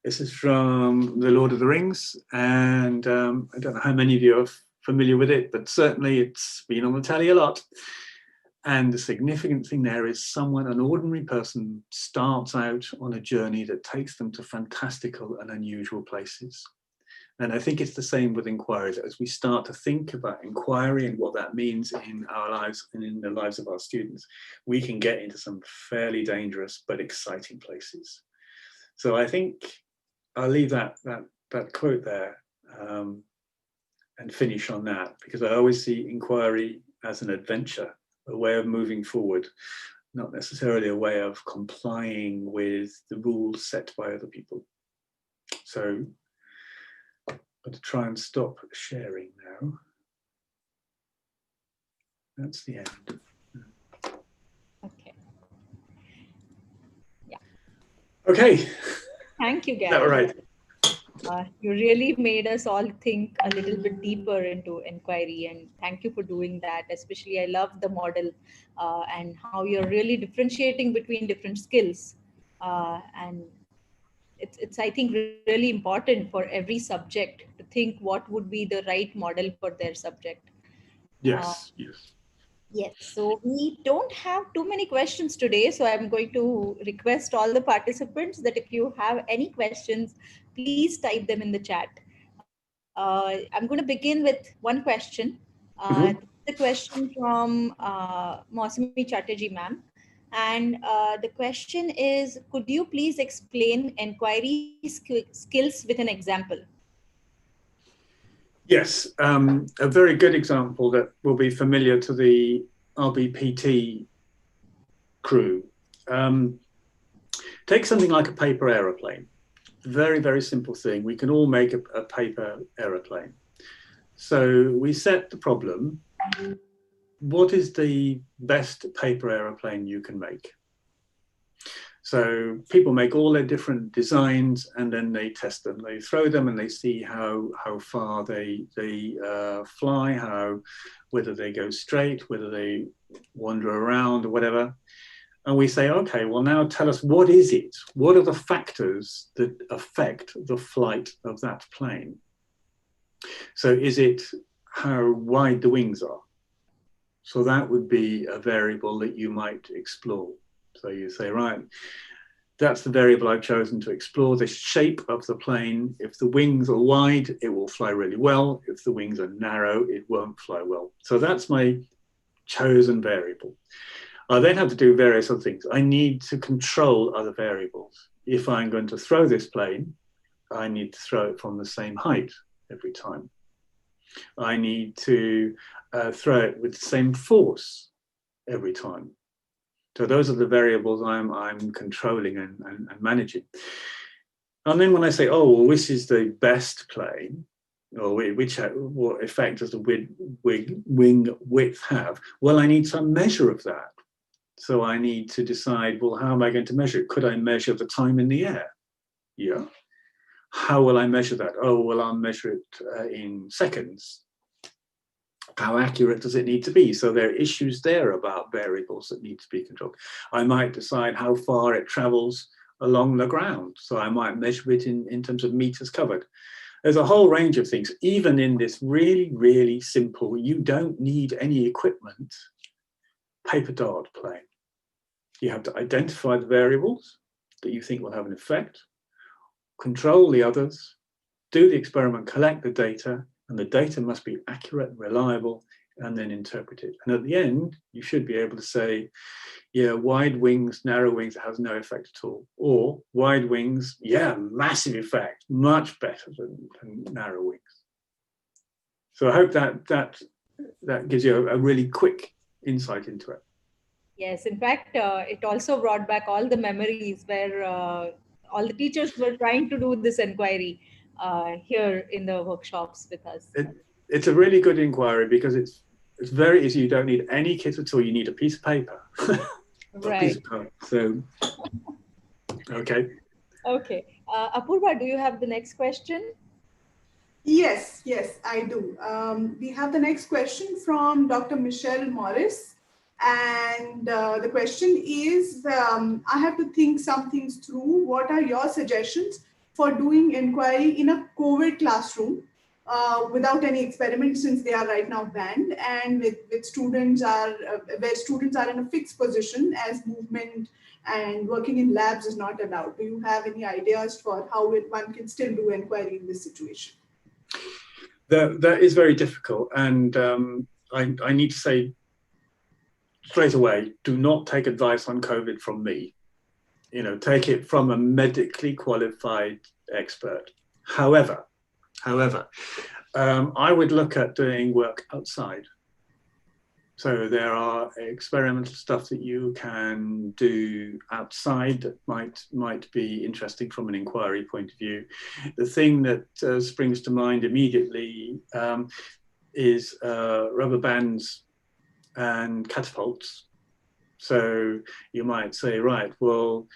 This is from The Lord of the Rings, and I don't know how many of you are familiar with it, but certainly it's been on the telly a lot. And the significant thing there is an ordinary person starts out on a journey that takes them to fantastical and unusual places. And I think it's the same with inquiries. As we start to think about inquiry and what that means in our lives and in the lives of our students, we can get into some fairly dangerous but exciting places. So I think I'll leave that quote there and finish on that, because I always see inquiry as an adventure, a way of moving forward, not necessarily a way of complying with the rules set by other people. So I'm going to try and stop sharing now. That's the end. Okay. Yeah. Okay. Thank you, Gareth. Is that all right? You really made us all think a little bit deeper into inquiry, and thank you for doing that. Especially, I love the model and how you're really differentiating between different skills. And it's I think really important for every subject to think what would be the right model for their subject. Yes, yes. Yes, so we don't have too many questions today. So I'm going to request all the participants that if you have any questions, please type them in the chat. I'm going to begin with one question. Mhm. The question from Mausami Chatterjee, ma'am. And the question is, could you please explain inquiry skills with an example? Yes, a very good example that will be familiar to the RBPT crew. Take something like a paper aeroplane. Very, very simple thing. We can all make a paper aeroplane. So we set the problem. What is the best paper aeroplane you can make? So people make all their different designs and then they test them. They throw them and they see how far they fly, whether they go straight, whether they wander around or whatever. And we say, okay, well, now tell us, what is it? What are the factors that affect the flight of that plane? So is it how wide the wings are? So that would be a variable that you might explore. So you say, right, that's the variable I've chosen to explore, the shape of the plane. If the wings are wide, it will fly really well. If the wings are narrow, it won't fly well. So that's my chosen variable. I then have to do various other things. I need to control other variables. If I'm going to throw this plane, I need to throw it from the same height every time. I need to throw it with the same force every time. So those are the variables I'm controlling and managing. And then when I say, oh, well, this is the best plane, or what effect does the wing width have? Well, I need some measure of that. So I need to decide, well, how am I going to measure it? Could I measure the time in the air? Yeah. How will I measure that? Oh, well, I'll measure it in seconds. How accurate does it need to be? So there are issues there about variables that need to be controlled. I might decide how far it travels along the ground. So I might measure it in terms of meters covered. There's a whole range of things. Even in this really, really simple, you don't need any equipment, paper dart plane. You have to identify the variables that you think will have an effect, control the others, do the experiment, collect the data, and the data must be accurate and reliable, and then interpret it. And at the end, you should be able to say, yeah, wide wings, narrow wings, it has no effect at all. Or wide wings, yeah, massive effect, much better than narrow wings. So I hope that gives you a really quick insight into it. Yes, in fact, it also brought back all the memories where all the teachers were trying to do this inquiry here in the workshops with us. It's a really good inquiry because it's very easy. You don't need any kit at all. You need a piece of paper. Right. A piece of paper. So, okay. Okay. Apurva, do you have the next question? Yes, I do. We have the next question from Dr. Michelle Morris. And the question is, I have to think some things through. What are your suggestions for doing inquiry in a COVID classroom without any experiments, since they are right now banned, and with students where students are in a fixed position as movement and working in labs is not allowed? Do you have any ideas for how one can still do inquiry in this situation? That is very difficult, and I need to say straight away, do not take advice on COVID from me. Take it from a medically qualified expert. However, I would look at doing work outside. So there are experimental stuff that you can do outside that might be interesting from an inquiry point of view. The thing that springs to mind immediately is rubber bands and catapults. So you might say, right, well,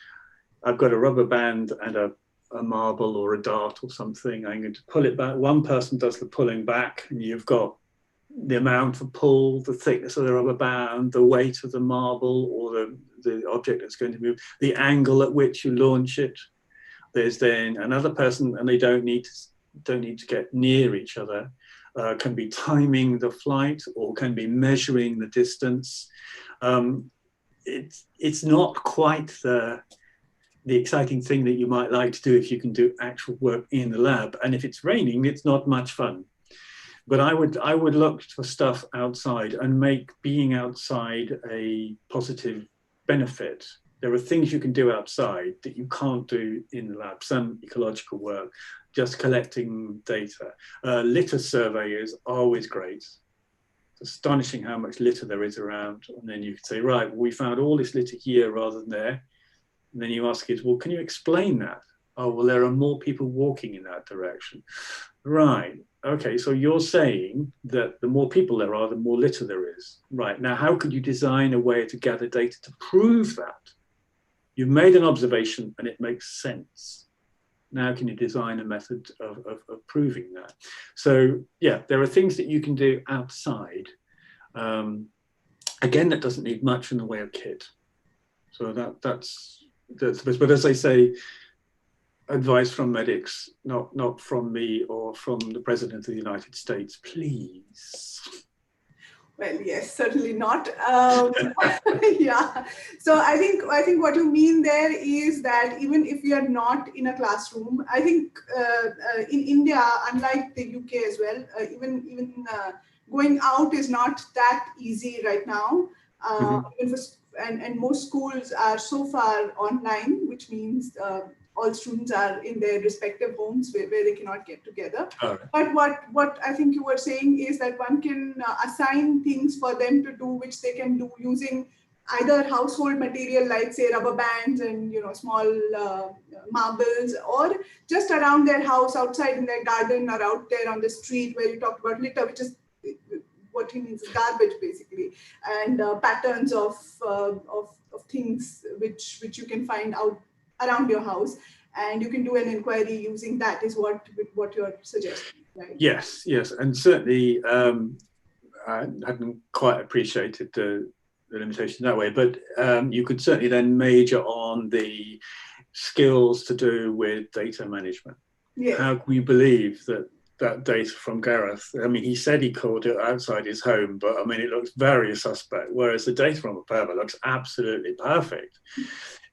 I've got a rubber band and a marble or a dart or something. I'm going to pull it back. One person does the pulling back, and you've got the amount of pull, the thickness of the rubber band, the weight of the marble or the object that's going to move, the angle at which you launch it. There's then another person, and they don't need to get near each other. can be timing the flight, or can be measuring the distance. It's not quite the exciting thing that you might like to do if you can do actual work in the lab. And if it's raining, it's not much fun. But I would look for stuff outside and make being outside a positive benefit. There are things you can do outside that you can't do in the lab. Some ecological work, just collecting data. Litter survey is always great. It's astonishing how much litter there is around. And then you can say, right, well, we found all this litter here rather than there. And then you ask kids, well, can you explain that? Oh, well, there are more people walking in that direction. Right. Okay, so you're saying that the more people there are, the more litter there is. Right. Now, how could you design a way to gather data to prove that? You've made an observation and it makes sense. Now, can you design a method of proving that? So, yeah, there are things that you can do outside. Again, that doesn't need much in the way of kit. So that's but as I say, advice from medics, not from me or from the President of the United States, please. Well, yes, certainly not. Yeah. So I think what you mean there is that even if you are not in a classroom, I think in India, unlike the UK as well, even going out is not that easy right now. Even for, and most schools are so far online, which means all students are in their respective homes where they cannot get together. But what I think you were saying is that one can assign things for them to do, which they can do using either household material like, say, rubber bands and small marbles, or just around their house, outside in their garden, or out there on the street where you talked about litter, which is what he means is garbage basically, and patterns of things which you can find out around your house, and you can do an inquiry using that, is what you're suggesting, right? Yes, and certainly I hadn't quite appreciated the limitation that way, but you could certainly then major on the skills to do with data management. Yes. How can we believe that data from Gareth, I mean, he said he called it outside his home, but I mean, it looks very suspect, whereas the data from a permit looks absolutely perfect.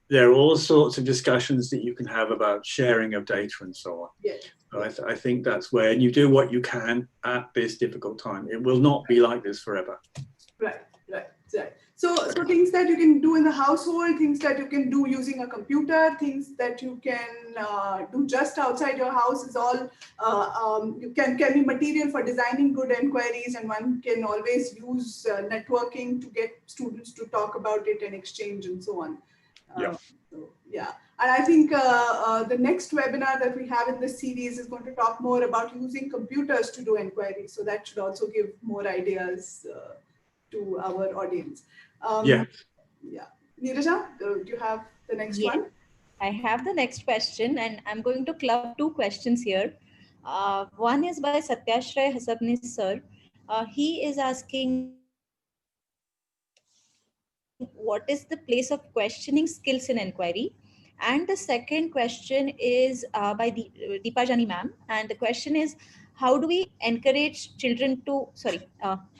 There are all sorts of discussions that you can have about sharing of data and so on. Yes. So I think that's where, and you do what you can at this difficult time. It will not be like this forever. Right. So things that you can do in the household, things that you can do using a computer, things that you can do just outside your house is all you can be material for designing good inquiries, and one can always use networking to get students to talk about it and exchange and so on. And I think the next webinar that we have in this series is going to talk more about using computers to do inquiries. So that should also give more ideas to our audience. Neeraja, do you have the next one? I have the next question, and I'm going to club two questions here. One is by Satyashray Hasabnis sir. He is asking, what is the place of questioning skills in inquiry? And the second question is by Deepa Jani ma'am. And the question is, how do we encourage children to,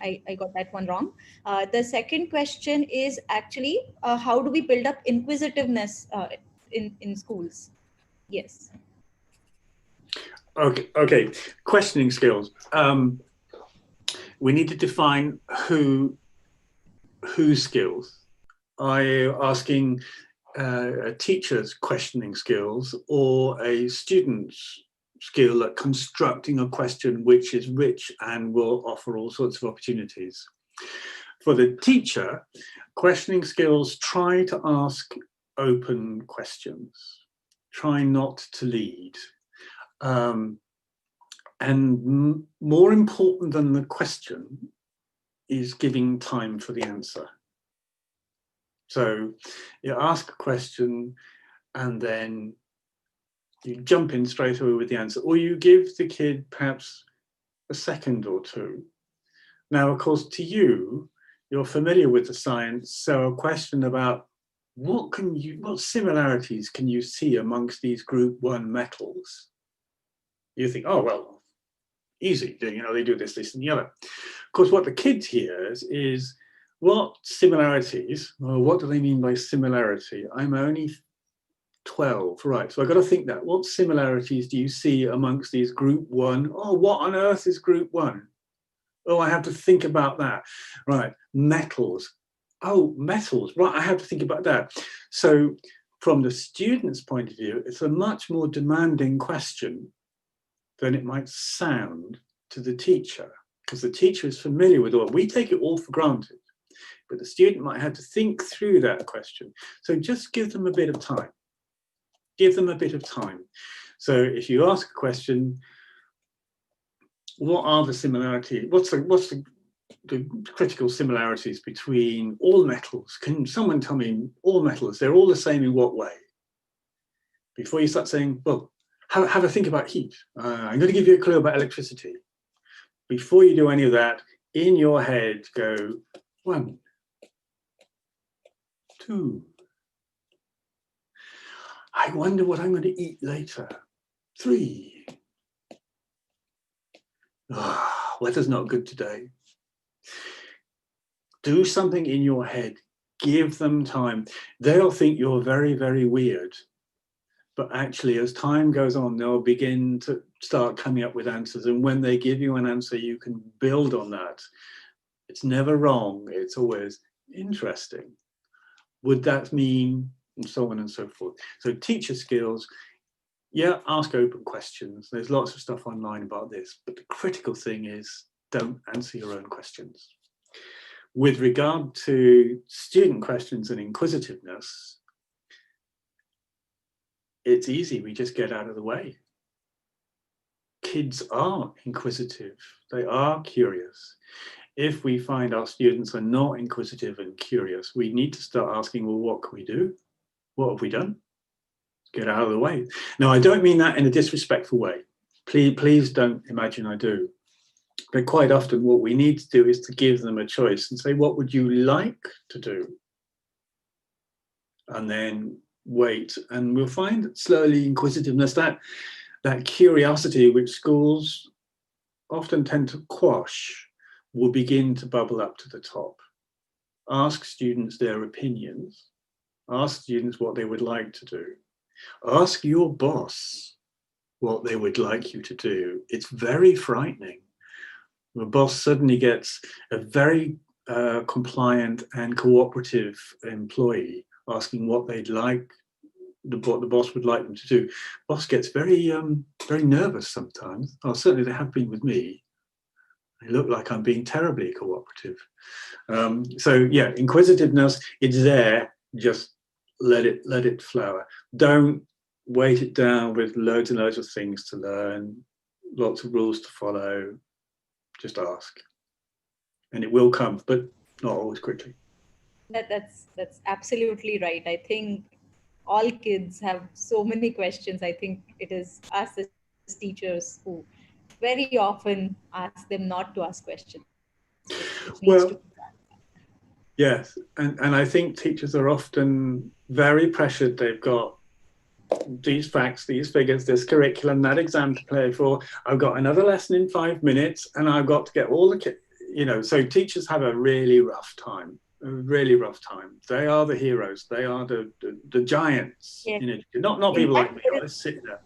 I got that one wrong. The second question is actually, how do we build up inquisitiveness in schools? Yes. Okay. Questioning skills. We need to define whose skills. Are you asking a teacher's questioning skills, or a student's skill at constructing a question which is rich and will offer all sorts of opportunities? For the teacher, questioning skills try to ask open questions, try not to lead. And more important than the question is giving time for the answer. So you ask a question and then you jump in straight away with the answer, or you give the kid perhaps a second or two. Now, of course, to you, you're familiar with the science, so a question about what similarities can you see amongst these group 1 metals? You think, oh, well, Easy, you know, they do this, this and the other. Of course, what the kids hear is what similarities, or what do they mean by similarity? I'm only 12, right? So I've got to think that. What similarities do you see amongst these group one? Oh, what on earth is group one? Oh, I have to think about that. Right, metals. Oh, metals, right, I have to think about that. So from the student's point of view, it's a much more demanding question than it might sound to the teacher, because the teacher is familiar with all. We take it all for granted, but the student might have to think through that question. So just give them a bit of time. Give them a bit of time. So if you ask a question, what are the similarities? What's the critical similarities between all metals? Can someone tell me all metals? They're all the same in what way? Before you start saying, well, have a think about heat. I'm going to give you a clue about electricity. Before you do any of that, in your head, go 1, 2. I wonder what I'm going to eat later. 3. Weather's not good today. Do something in your head. Give them time. They'll think you're very, very weird. But actually, as time goes on, they'll begin to start coming up with answers. And when they give you an answer, you can build on that. It's never wrong. It's always interesting. Would that mean, and so on and so forth. So teacher skills, yeah, ask open questions. There's lots of stuff online about this. But the critical thing is, don't answer your own questions. With regard to student questions and inquisitiveness, it's easy, we just get out of the way. Kids are inquisitive, they are curious. If we find our students are not inquisitive and curious, we need to start asking, well, what can we do? What have we done? Get out of the way. Now, I don't mean that in a disrespectful way. Please don't imagine I do. But quite often what we need to do is to give them a choice and say, what would you like to do? And then wait, and we'll find that slowly inquisitiveness, that curiosity which schools often tend to quash, will begin to bubble up to the top. Ask students their opinions. Ask students what they would like to do. Ask your boss what they would like you to do. It's very frightening. The boss suddenly gets a very compliant and cooperative employee asking what they'd like, what the boss would like them to do. Boss gets very nervous sometimes. Oh, certainly they have been with me. They look like I'm being terribly cooperative. So yeah, inquisitiveness, it's there. Just let it flower. Don't weight it down with loads and loads of things to learn, lots of rules to follow. Just ask, and it will come, but not always quickly. That's absolutely right. I think all kids have so many questions. I think it is us as teachers who very often ask them not to ask questions. Well, yes, and I think teachers are often very pressured. They've got these facts, these figures, this curriculum, that exam to play for. I've got another lesson in 5 minutes, and I've got to get all the kids. You know, so teachers have a really rough time. A really rough time. They are the heroes. They are the giants. Yeah. You know, not people like me. I sit there.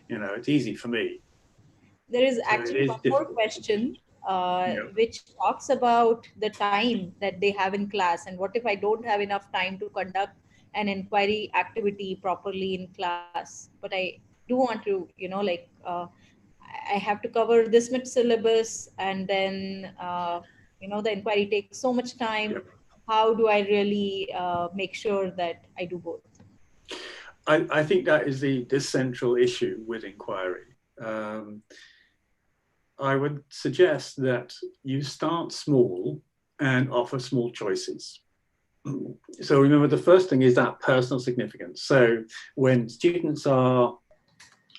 You know, it's easy for me. There is actually one more question, which talks about the time that they have in class, and what if I don't have enough time to conduct an inquiry activity properly in class? But I do want to, you know, like I have to cover this much syllabus, and then you know, the inquiry takes so much time. Yep. How do I really make sure that I do both? I think that is the central issue with inquiry. I would suggest that you start small and offer small choices. So remember, the first thing is that personal significance. So when students are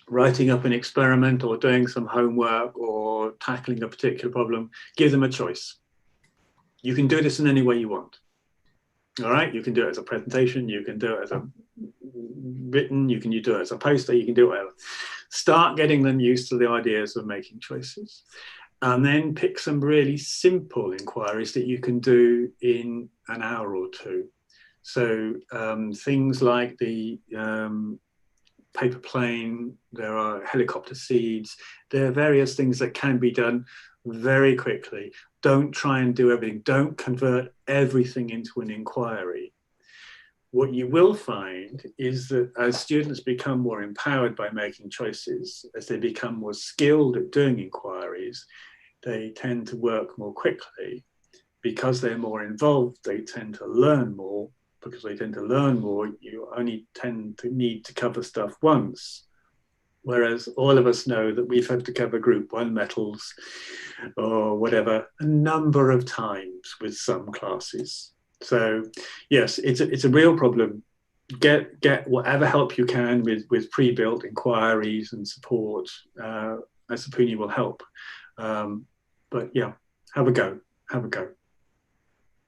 writing up an experiment or doing some homework or tackling a particular problem, give them a choice. You can do this in any way you want. All right, you can do it as a presentation, you can do it as a written, you can do it as a poster, you can do whatever. Start getting them used to the ideas of making choices. And then pick some really simple inquiries that you can do in an hour or two. So things like the paper plane, there are helicopter seeds, there are various things that can be done very quickly. Don't try and do everything. Don't convert everything into an inquiry. What you will find is that as students become more empowered by making choices, as they become more skilled at doing inquiries, they tend to work more quickly. Because they're more involved, they tend to learn more. Because they tend to learn more, you only tend to need to cover stuff once. Whereas all of us know that we've had to cover Group 1 metals or whatever a number of times with some classes. So yes, it's a real problem. Get whatever help you can with pre-built inquiries and support. IISER Pune will help. But yeah, have a go.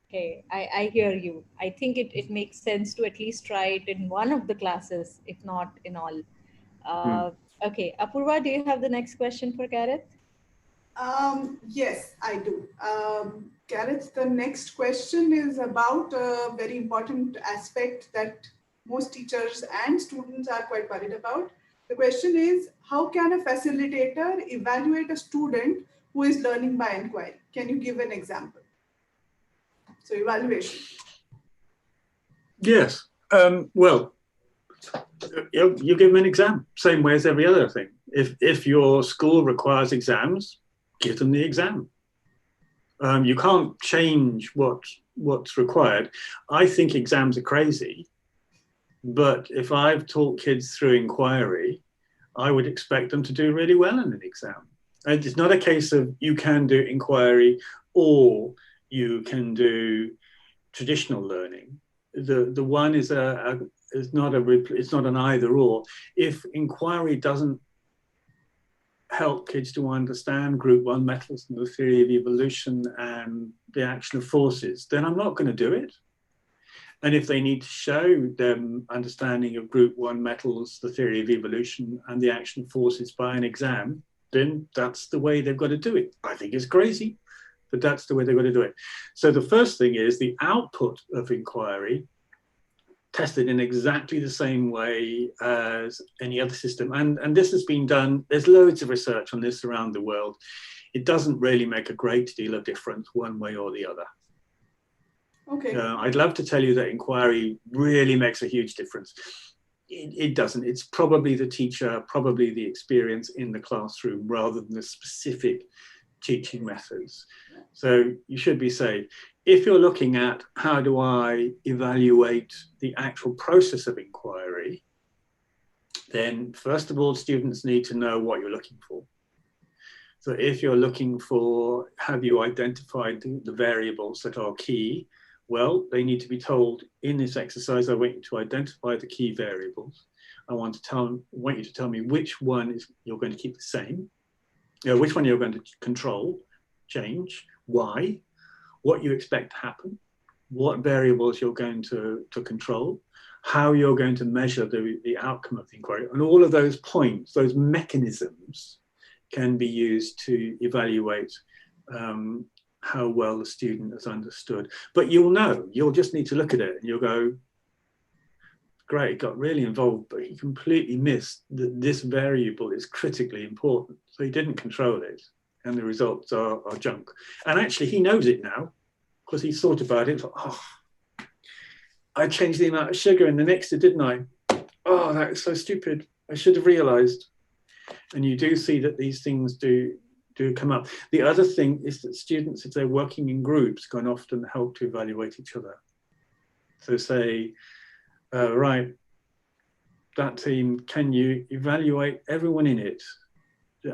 Okay, I hear you. I think it makes sense to at least try it in one of the classes, if not in all. Okay, Apurva, do you have the next question for Gareth? Yes, I do. Gareth, the next question is about a very important aspect that most teachers and students are quite worried about. The question is, how can a facilitator evaluate a student who is learning by inquiry? Can you give an example? So evaluation. Yes. Well, you give them an exam, same way as every other thing. If your school requires exams, give them the exam. You can't change what's required. I think exams are crazy, but if I've taught kids through inquiry, I would expect them to do really well in an exam. And it's not a case of you can do inquiry or you can do traditional learning. The one is not an either or. If inquiry doesn't help kids to understand Group 1 metals and the theory of evolution and the action of forces, then I'm not going to do it. And if they need to show them understanding of Group 1 metals, the theory of evolution and the action of forces by an exam, then that's the way they've got to do it. I think it's crazy, but that's the way they've got to do it. So the first thing is the output of inquiry tested in exactly the same way as any other system. And this has been done, there's loads of research on this around the world. It doesn't really make a great deal of difference one way or the other. Okay. I'd love to tell you that inquiry really makes a huge difference. It doesn't. It's probably the teacher, probably the experience in the classroom rather than the specific teaching methods. So you should be saying, if you're looking at how do I evaluate the actual process of inquiry, then first of all, students need to know what you're looking for. So if you're looking for, have you identified the variables that are key? Well, they need to be told in this exercise, I want you to identify the key variables. I want you to tell me which one you're going to keep the same, which one you're going to control, change, why, what you expect to happen, what variables you're going to control, how you're going to measure the outcome of the inquiry. And all of those points, those mechanisms can be used to evaluate how well the student has understood. But you'll just need to look at it and you'll go, great, got really involved, but he completely missed that this variable is critically important. So he didn't control it and the results are junk. And actually he knows it now because he's thought about it. Oh, I changed the amount of sugar in the mixer, didn't I? Oh, that is so stupid. I should have realized. And you do see that these things do come up. The other thing is that students, if they're working in groups, can often help to evaluate each other. So say, right, that team, can you evaluate everyone in it,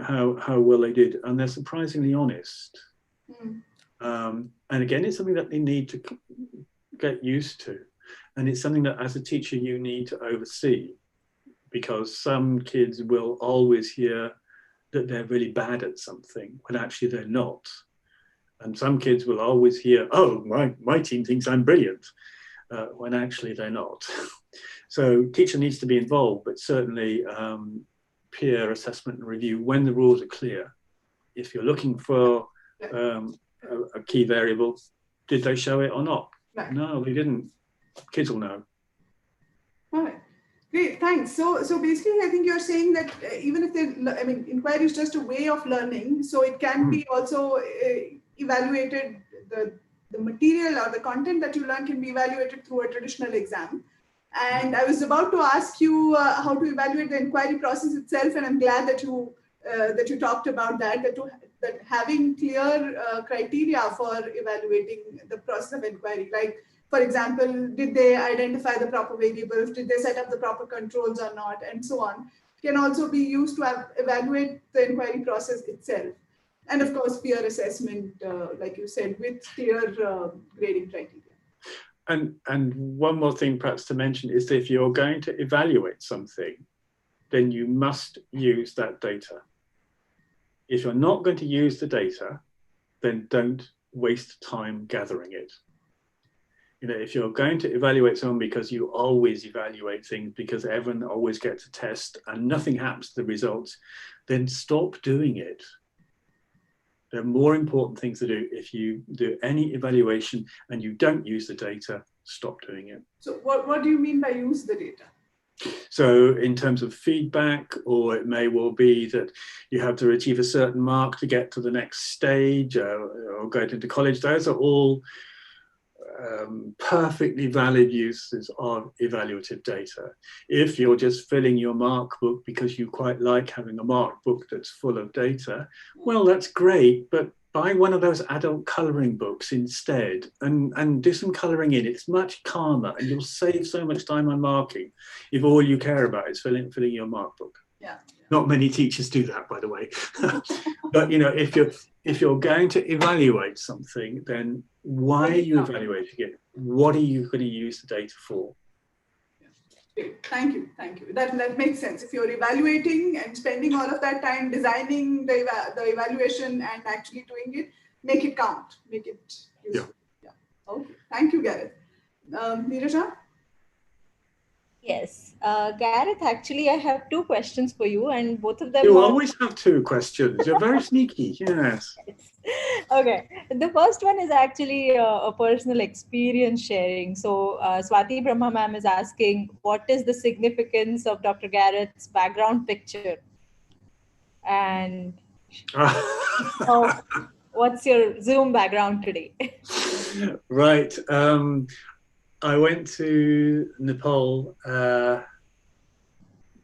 how well they did? And they're surprisingly honest. And again, it's something that they need to get used to. And it's something that as a teacher, you need to oversee, because some kids will always hear that they're really bad at something when actually they're not. And some kids will always hear, oh, my team thinks I'm brilliant, when actually they're not. So teacher needs to be involved, but certainly peer assessment and review when the rules are clear. If you're looking for a key variable, did they show it or not? Right. No, they didn't. Kids will know. All right. Great, thanks. So basically, I think you're saying that even if inquiry is just a way of learning, so it can be also evaluated, the material or the content that you learn can be evaluated through a traditional exam. And I was about to ask you how to evaluate the inquiry process itself, and I'm glad that you talked about that having clear criteria for evaluating the process of inquiry. Like, for example, did they identify the proper variables? Did they set up the proper controls or not? And so on. Can also be used to evaluate the inquiry process itself. And of course, peer assessment, like you said, with clear grading criteria. And one more thing perhaps to mention is that if you're going to evaluate something, then you must use that data. If you're not going to use the data, then don't waste time gathering it. You know, if you're going to evaluate someone because you always evaluate things because everyone always gets a test and nothing happens to the results, then stop doing it. There are more important things to do. If you do any evaluation and you don't use the data, stop doing it. So what do you mean by use the data? So in terms of feedback, or it may well be that you have to achieve a certain mark to get to the next stage or go into college, those are all perfectly valid uses of evaluative data. If you're just filling your mark book because you quite like having a mark book that's full of data, well, that's great, but buy one of those adult colouring books instead and do some colouring in. It's much calmer and you'll save so much time on marking if all you care about is filling your mark book. Yeah. Not many teachers do that, by the way. But you know, if you're going to evaluate something, then why are you evaluating it? What are you going to use the data for? Great. Thank you. That makes sense. If you're evaluating and spending all of that time designing the evaluation and actually doing it, make it count, make it useful. Yeah. Okay. Thank you, Gareth. Neeraja? Yes. Gareth, actually, I have two questions for you, and both of them You are... always have two questions. You're very sneaky. Yes. Okay. The first one is actually a personal experience sharing. So Swati Brahma ma'am is asking, what is the significance of Dr. Gareth's background picture? And what's your Zoom background today? Right. I went to Nepal the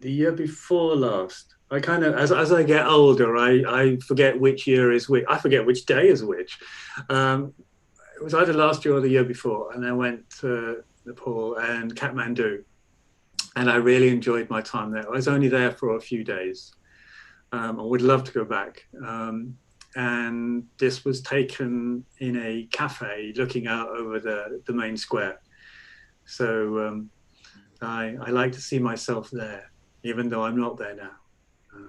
year before last. I kind of, as I get older, I forget which year is which. I forget which day is which. It was either last year or the year before, and I went to Nepal and Kathmandu, and I really enjoyed my time there. I was only there for a few days. I would love to go back. And this was taken in a cafe looking out over the main square. So I like to see myself there, even though I'm not there now.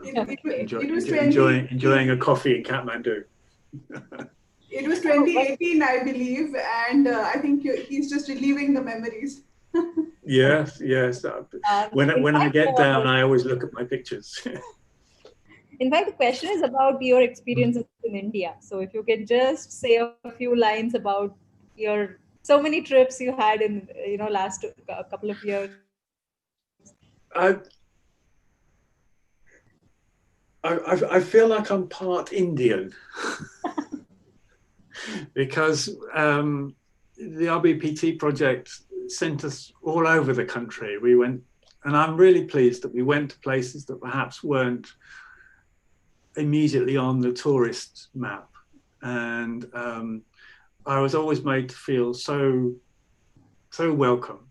Enjoying a coffee in Kathmandu. It was 2018, I believe, and I think he's just reliving the memories. Yes. When I get down, I always look at my pictures. In fact, the question is about your experiences in India. So if you can just say a few lines about your so many trips you had in last couple of years. I feel like I'm part Indian because the RBPT project sent us all over the country. We went, and I'm really pleased that we went to places that perhaps weren't immediately on the tourist map, and I was always made to feel so welcome.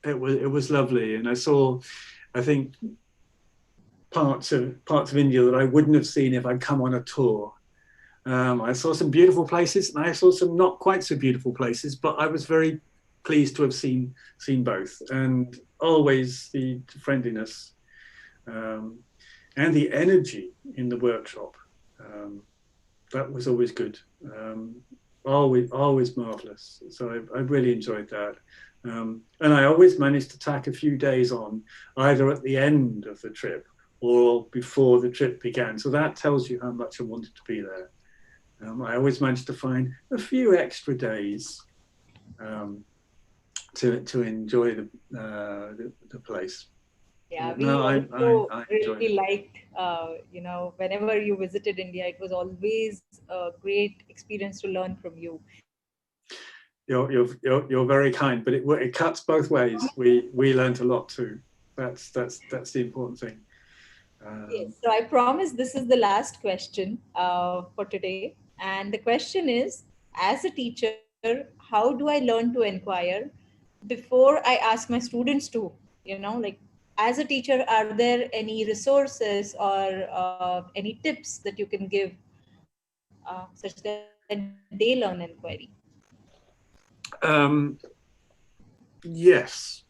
It was lovely, and I saw, I think, parts of India that I wouldn't have seen if I'd come on a tour. I saw some beautiful places, and I saw some not quite so beautiful places, but I was very pleased to have seen both, and always the friendliness and the energy in the workshop. That was always good. Always marvelous. So I really enjoyed that. And I always managed to tack a few days on, either at the end of the trip or before the trip began. So that tells you how much I wanted to be there. I always managed to find a few extra days to enjoy the place. Yeah, we No, also I enjoy really it. liked, whenever you visited India, it was always a great experience to learn from you. You're very kind, but it cuts both ways. We learned a lot too. That's the important thing. Yes, so I promise this is the last question for today. And the question is, as a teacher, how do I learn to inquire before I ask my students to? Like, as a teacher, are there any resources or any tips that you can give such that they learn inquiry? Yes,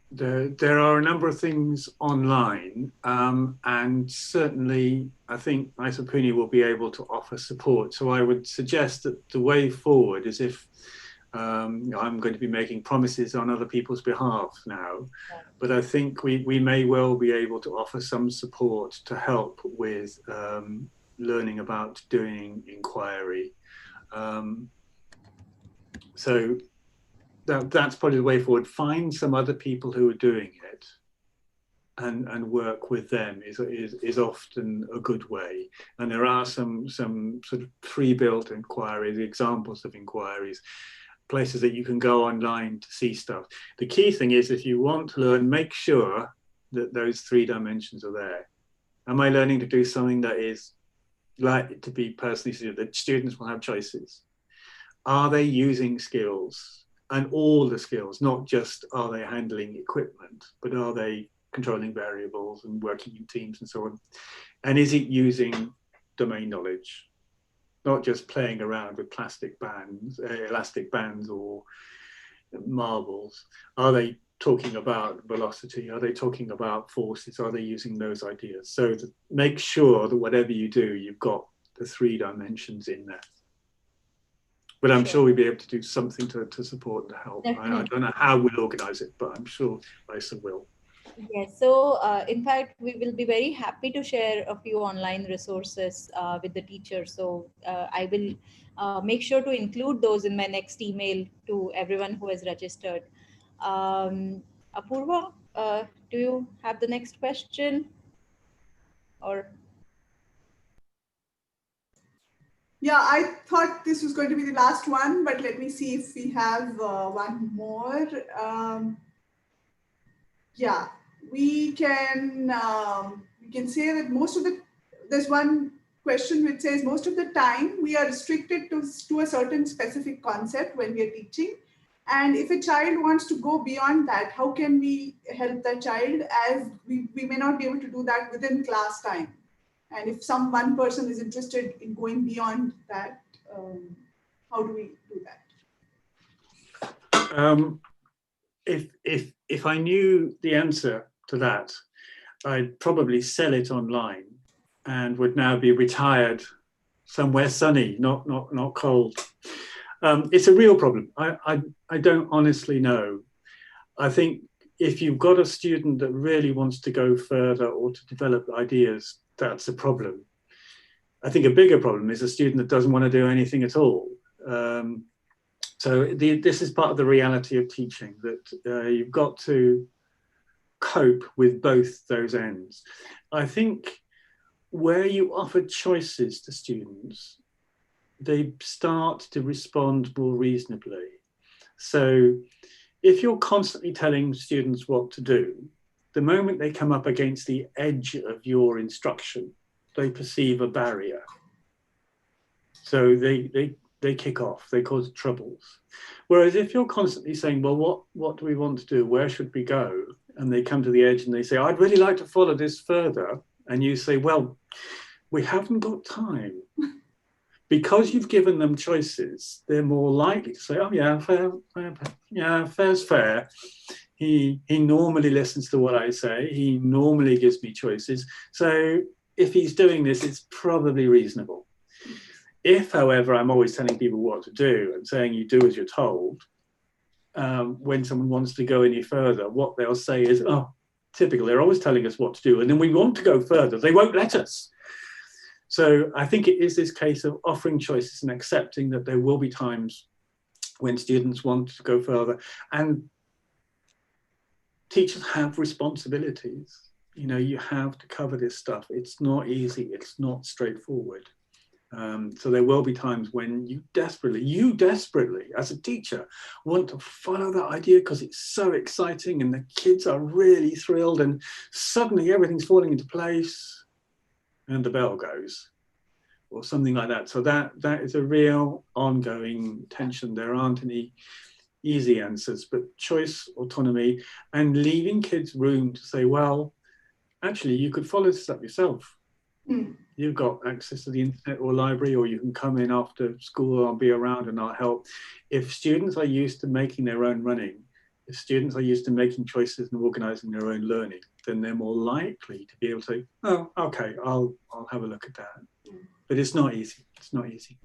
there are a number of things online, and certainly I think IISER Pune will be able to offer support. So I would suggest that the way forward is if I'm going to be making promises on other people's behalf now, but I think we may well be able to offer some support to help with learning about doing inquiry. So that's probably the way forward. Find some other people who are doing it and work with them is often a good way. And there are some sort of pre-built inquiries, examples of inquiries, places that you can go online to see stuff. The key thing is, if you want to learn, make sure that those 3 dimensions are there. Am I learning to do something that is likely to be personally suited, that students will have choices? Are they using skills? And all the skills, not just are they handling equipment, but are they controlling variables and working in teams and so on? And is it using domain knowledge? Not just playing around with plastic bands, elastic bands or marbles. Are they talking about velocity? Are they talking about forces? Are they using those ideas? So to make sure that whatever you do, you've got the 3 dimensions in there. But I'm sure we'll be able to do something to support and help. I don't know how we'll organise it, but I'm sure IISER will. Yes, so in fact, we will be very happy to share a few online resources with the teachers. So I will make sure to include those in my next email to everyone who has registered. Apurva, do you have the next question? Or Yeah, I thought this was going to be the last one, but let me see if we have one more. Yeah, we can say that there's one question which says most of the time we are restricted to a certain specific concept when we are teaching. And if a child wants to go beyond that, how can we help that child, as we may not be able to do that within class time? And if one person is interested in going beyond that, how do we do that? If I knew the answer to that, I'd probably sell it online and would now be retired somewhere sunny, not cold. It's a real problem. I don't honestly know. I think if you've got a student that really wants to go further or to develop ideas, that's a problem. I think a bigger problem is a student that doesn't want to do anything at all. So this is part of the reality of teaching, that you've got to cope with both those ends. I think where you offer choices to students, they start to respond more reasonably. So if you're constantly telling students what to do, the moment they come up against the edge of your instruction, they perceive a barrier. So they kick off, they cause troubles. Whereas if you're constantly saying, well, what do we want to do? Where should we go? And they come to the edge and they say, I'd really like to follow this further. And you say, well, we haven't got time. Because you've given them choices, they're more likely to say, oh yeah, fair's fair. He normally listens to what I say. He normally gives me choices. So if he's doing this, it's probably reasonable. If, however, I'm always telling people what to do and saying you do as you're told, when someone wants to go any further, what they'll say is, oh, typical. They're always telling us what to do, and then we want to go further. They won't let us. So I think it is this case of offering choices and accepting that there will be times when students want to go further, and teachers have responsibilities. You know, you have to cover this stuff. It's not easy. It's not straightforward. So there will be times when you desperately, as a teacher, want to follow that idea because it's so exciting and the kids are really thrilled, and suddenly everything's falling into place and the bell goes, or something like that. So that is a real ongoing tension. There aren't any easy answers, but choice, autonomy, and leaving kids room to say, well, actually, you could follow this up yourself. You've got access to the internet or library, or you can come in after school. I'll be around and I'll help. If students are used to making their own running, if students are used to making choices and organizing their own learning, then they're more likely to be able to say, oh, okay, I'll have a look at that. But it's not easy. It's not easy.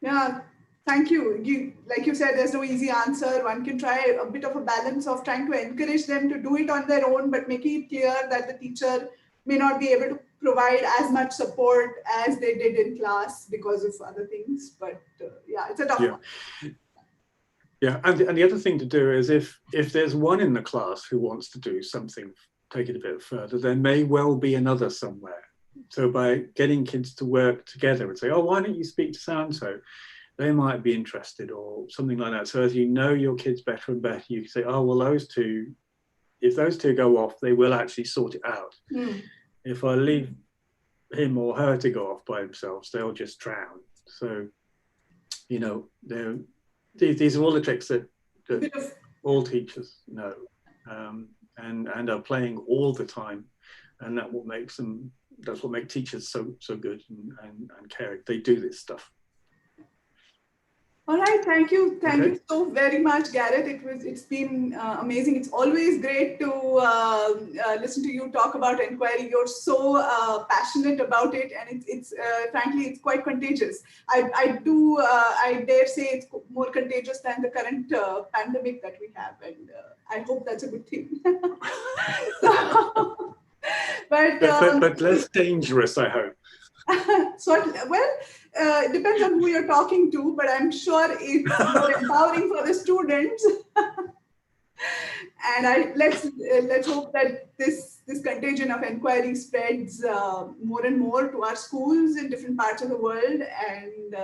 Yeah, thank you. Like you said, there's no easy answer. One can try a bit of a balance of trying to encourage them to do it on their own, but making it clear that the teacher may not be able to provide as much support as they did in class because of other things. But yeah, it's a tough one. Yeah, and the other thing to do is if there's one in the class who wants to do something, take it a bit further, there may well be another somewhere. So by getting kids to work together and say, oh, why don't you speak to so-and-so? They might be interested, or something like that. So as you know your kids better and better, you can say, oh, well, those two, if those two go off, they will actually sort it out. If I leave him or her to go off by themselves, they'll just drown. So, you know, these are all the tricks that all teachers know, and are playing all the time, and that's what makes teachers so good and caring. They do this stuff. All right, thank you so very much, Gareth. It's been amazing. It's always great to listen to you talk about inquiry. You're so passionate about it, and it's frankly it's quite contagious. I dare say it's more contagious than the current pandemic that we have, and I hope that's a good thing. But less dangerous, I hope. It depends on who you're talking to, but I'm sure it's more empowering for the students. And let's hope that this contagion of inquiry spreads more and more to our schools in different parts of the world, and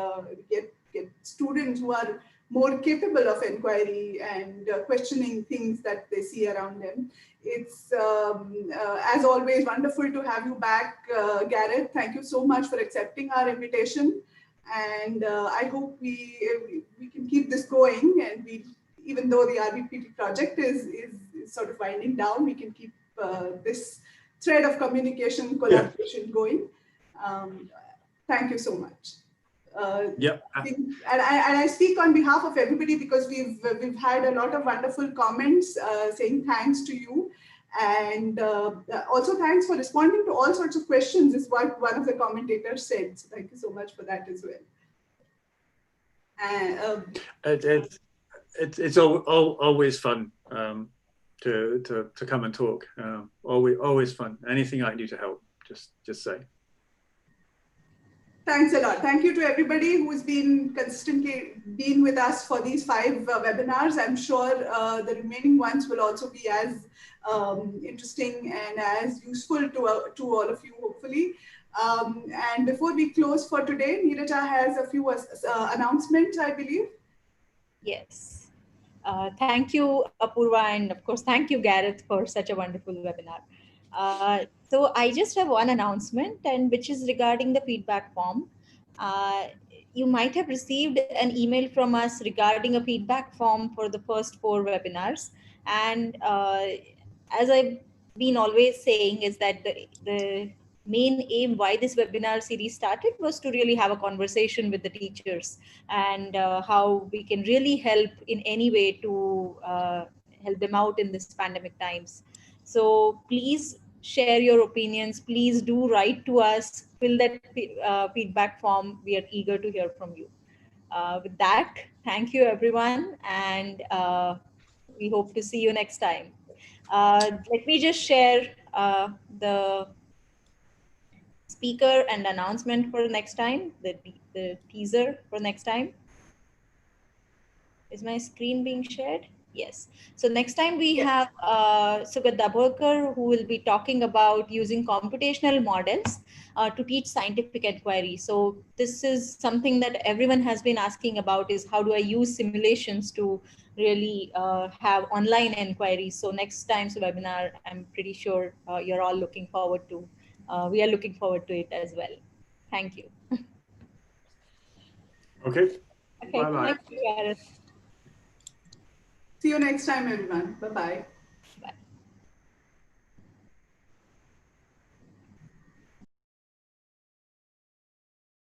get students who are more capable of inquiry and questioning things that they see around them. It's, as always, wonderful to have you back, Gareth. Thank you so much for accepting our invitation. And I hope we can keep this going. And even though the RBPT project is sort of winding down, we can keep this thread of communication, collaboration going. Thank you so much. And I speak on behalf of everybody because we've had a lot of wonderful comments saying thanks to you, and also thanks for responding to all sorts of questions is what one of the commentators said. So thank you so much for that as well. It's always fun to come and talk. Always fun. Anything I can do to help, just say. Thanks a lot. Thank you to everybody who's been consistently with us for these 5 webinars. I'm sure the remaining ones will also be as interesting and as useful to all of you, hopefully. And before we close for today, Neeraj has a few announcements, I believe. Yes. Thank you, Apurva, and of course, thank you, Gareth, for such a wonderful webinar. So I just have one announcement, and which is regarding the feedback form. You might have received an email from us regarding a feedback form for the first 4 webinars. And as I've been always saying, is that the main aim why this webinar series started was to really have a conversation with the teachers, and how we can really help in any way to help them out in this pandemic times. So please share your opinions. Please do write to us, fill that feedback form. We are eager to hear from you. With that, thank you everyone, and we hope to see you next time. Let me just share the speaker and announcement for next time, the teaser for next time. Is my screen being shared? Yes. So next time we have Sugat Dabholkar, who will be talking about using computational models to teach scientific inquiry. So this is something that everyone has been asking about, is how do I use simulations to really have online inquiries. So next time's webinar, I'm pretty sure you're all looking forward to. We are looking forward to it as well. Thank you. Okay. Okay. Bye-bye. Thank you, Gareth. See you next time, everyone. Bye-bye.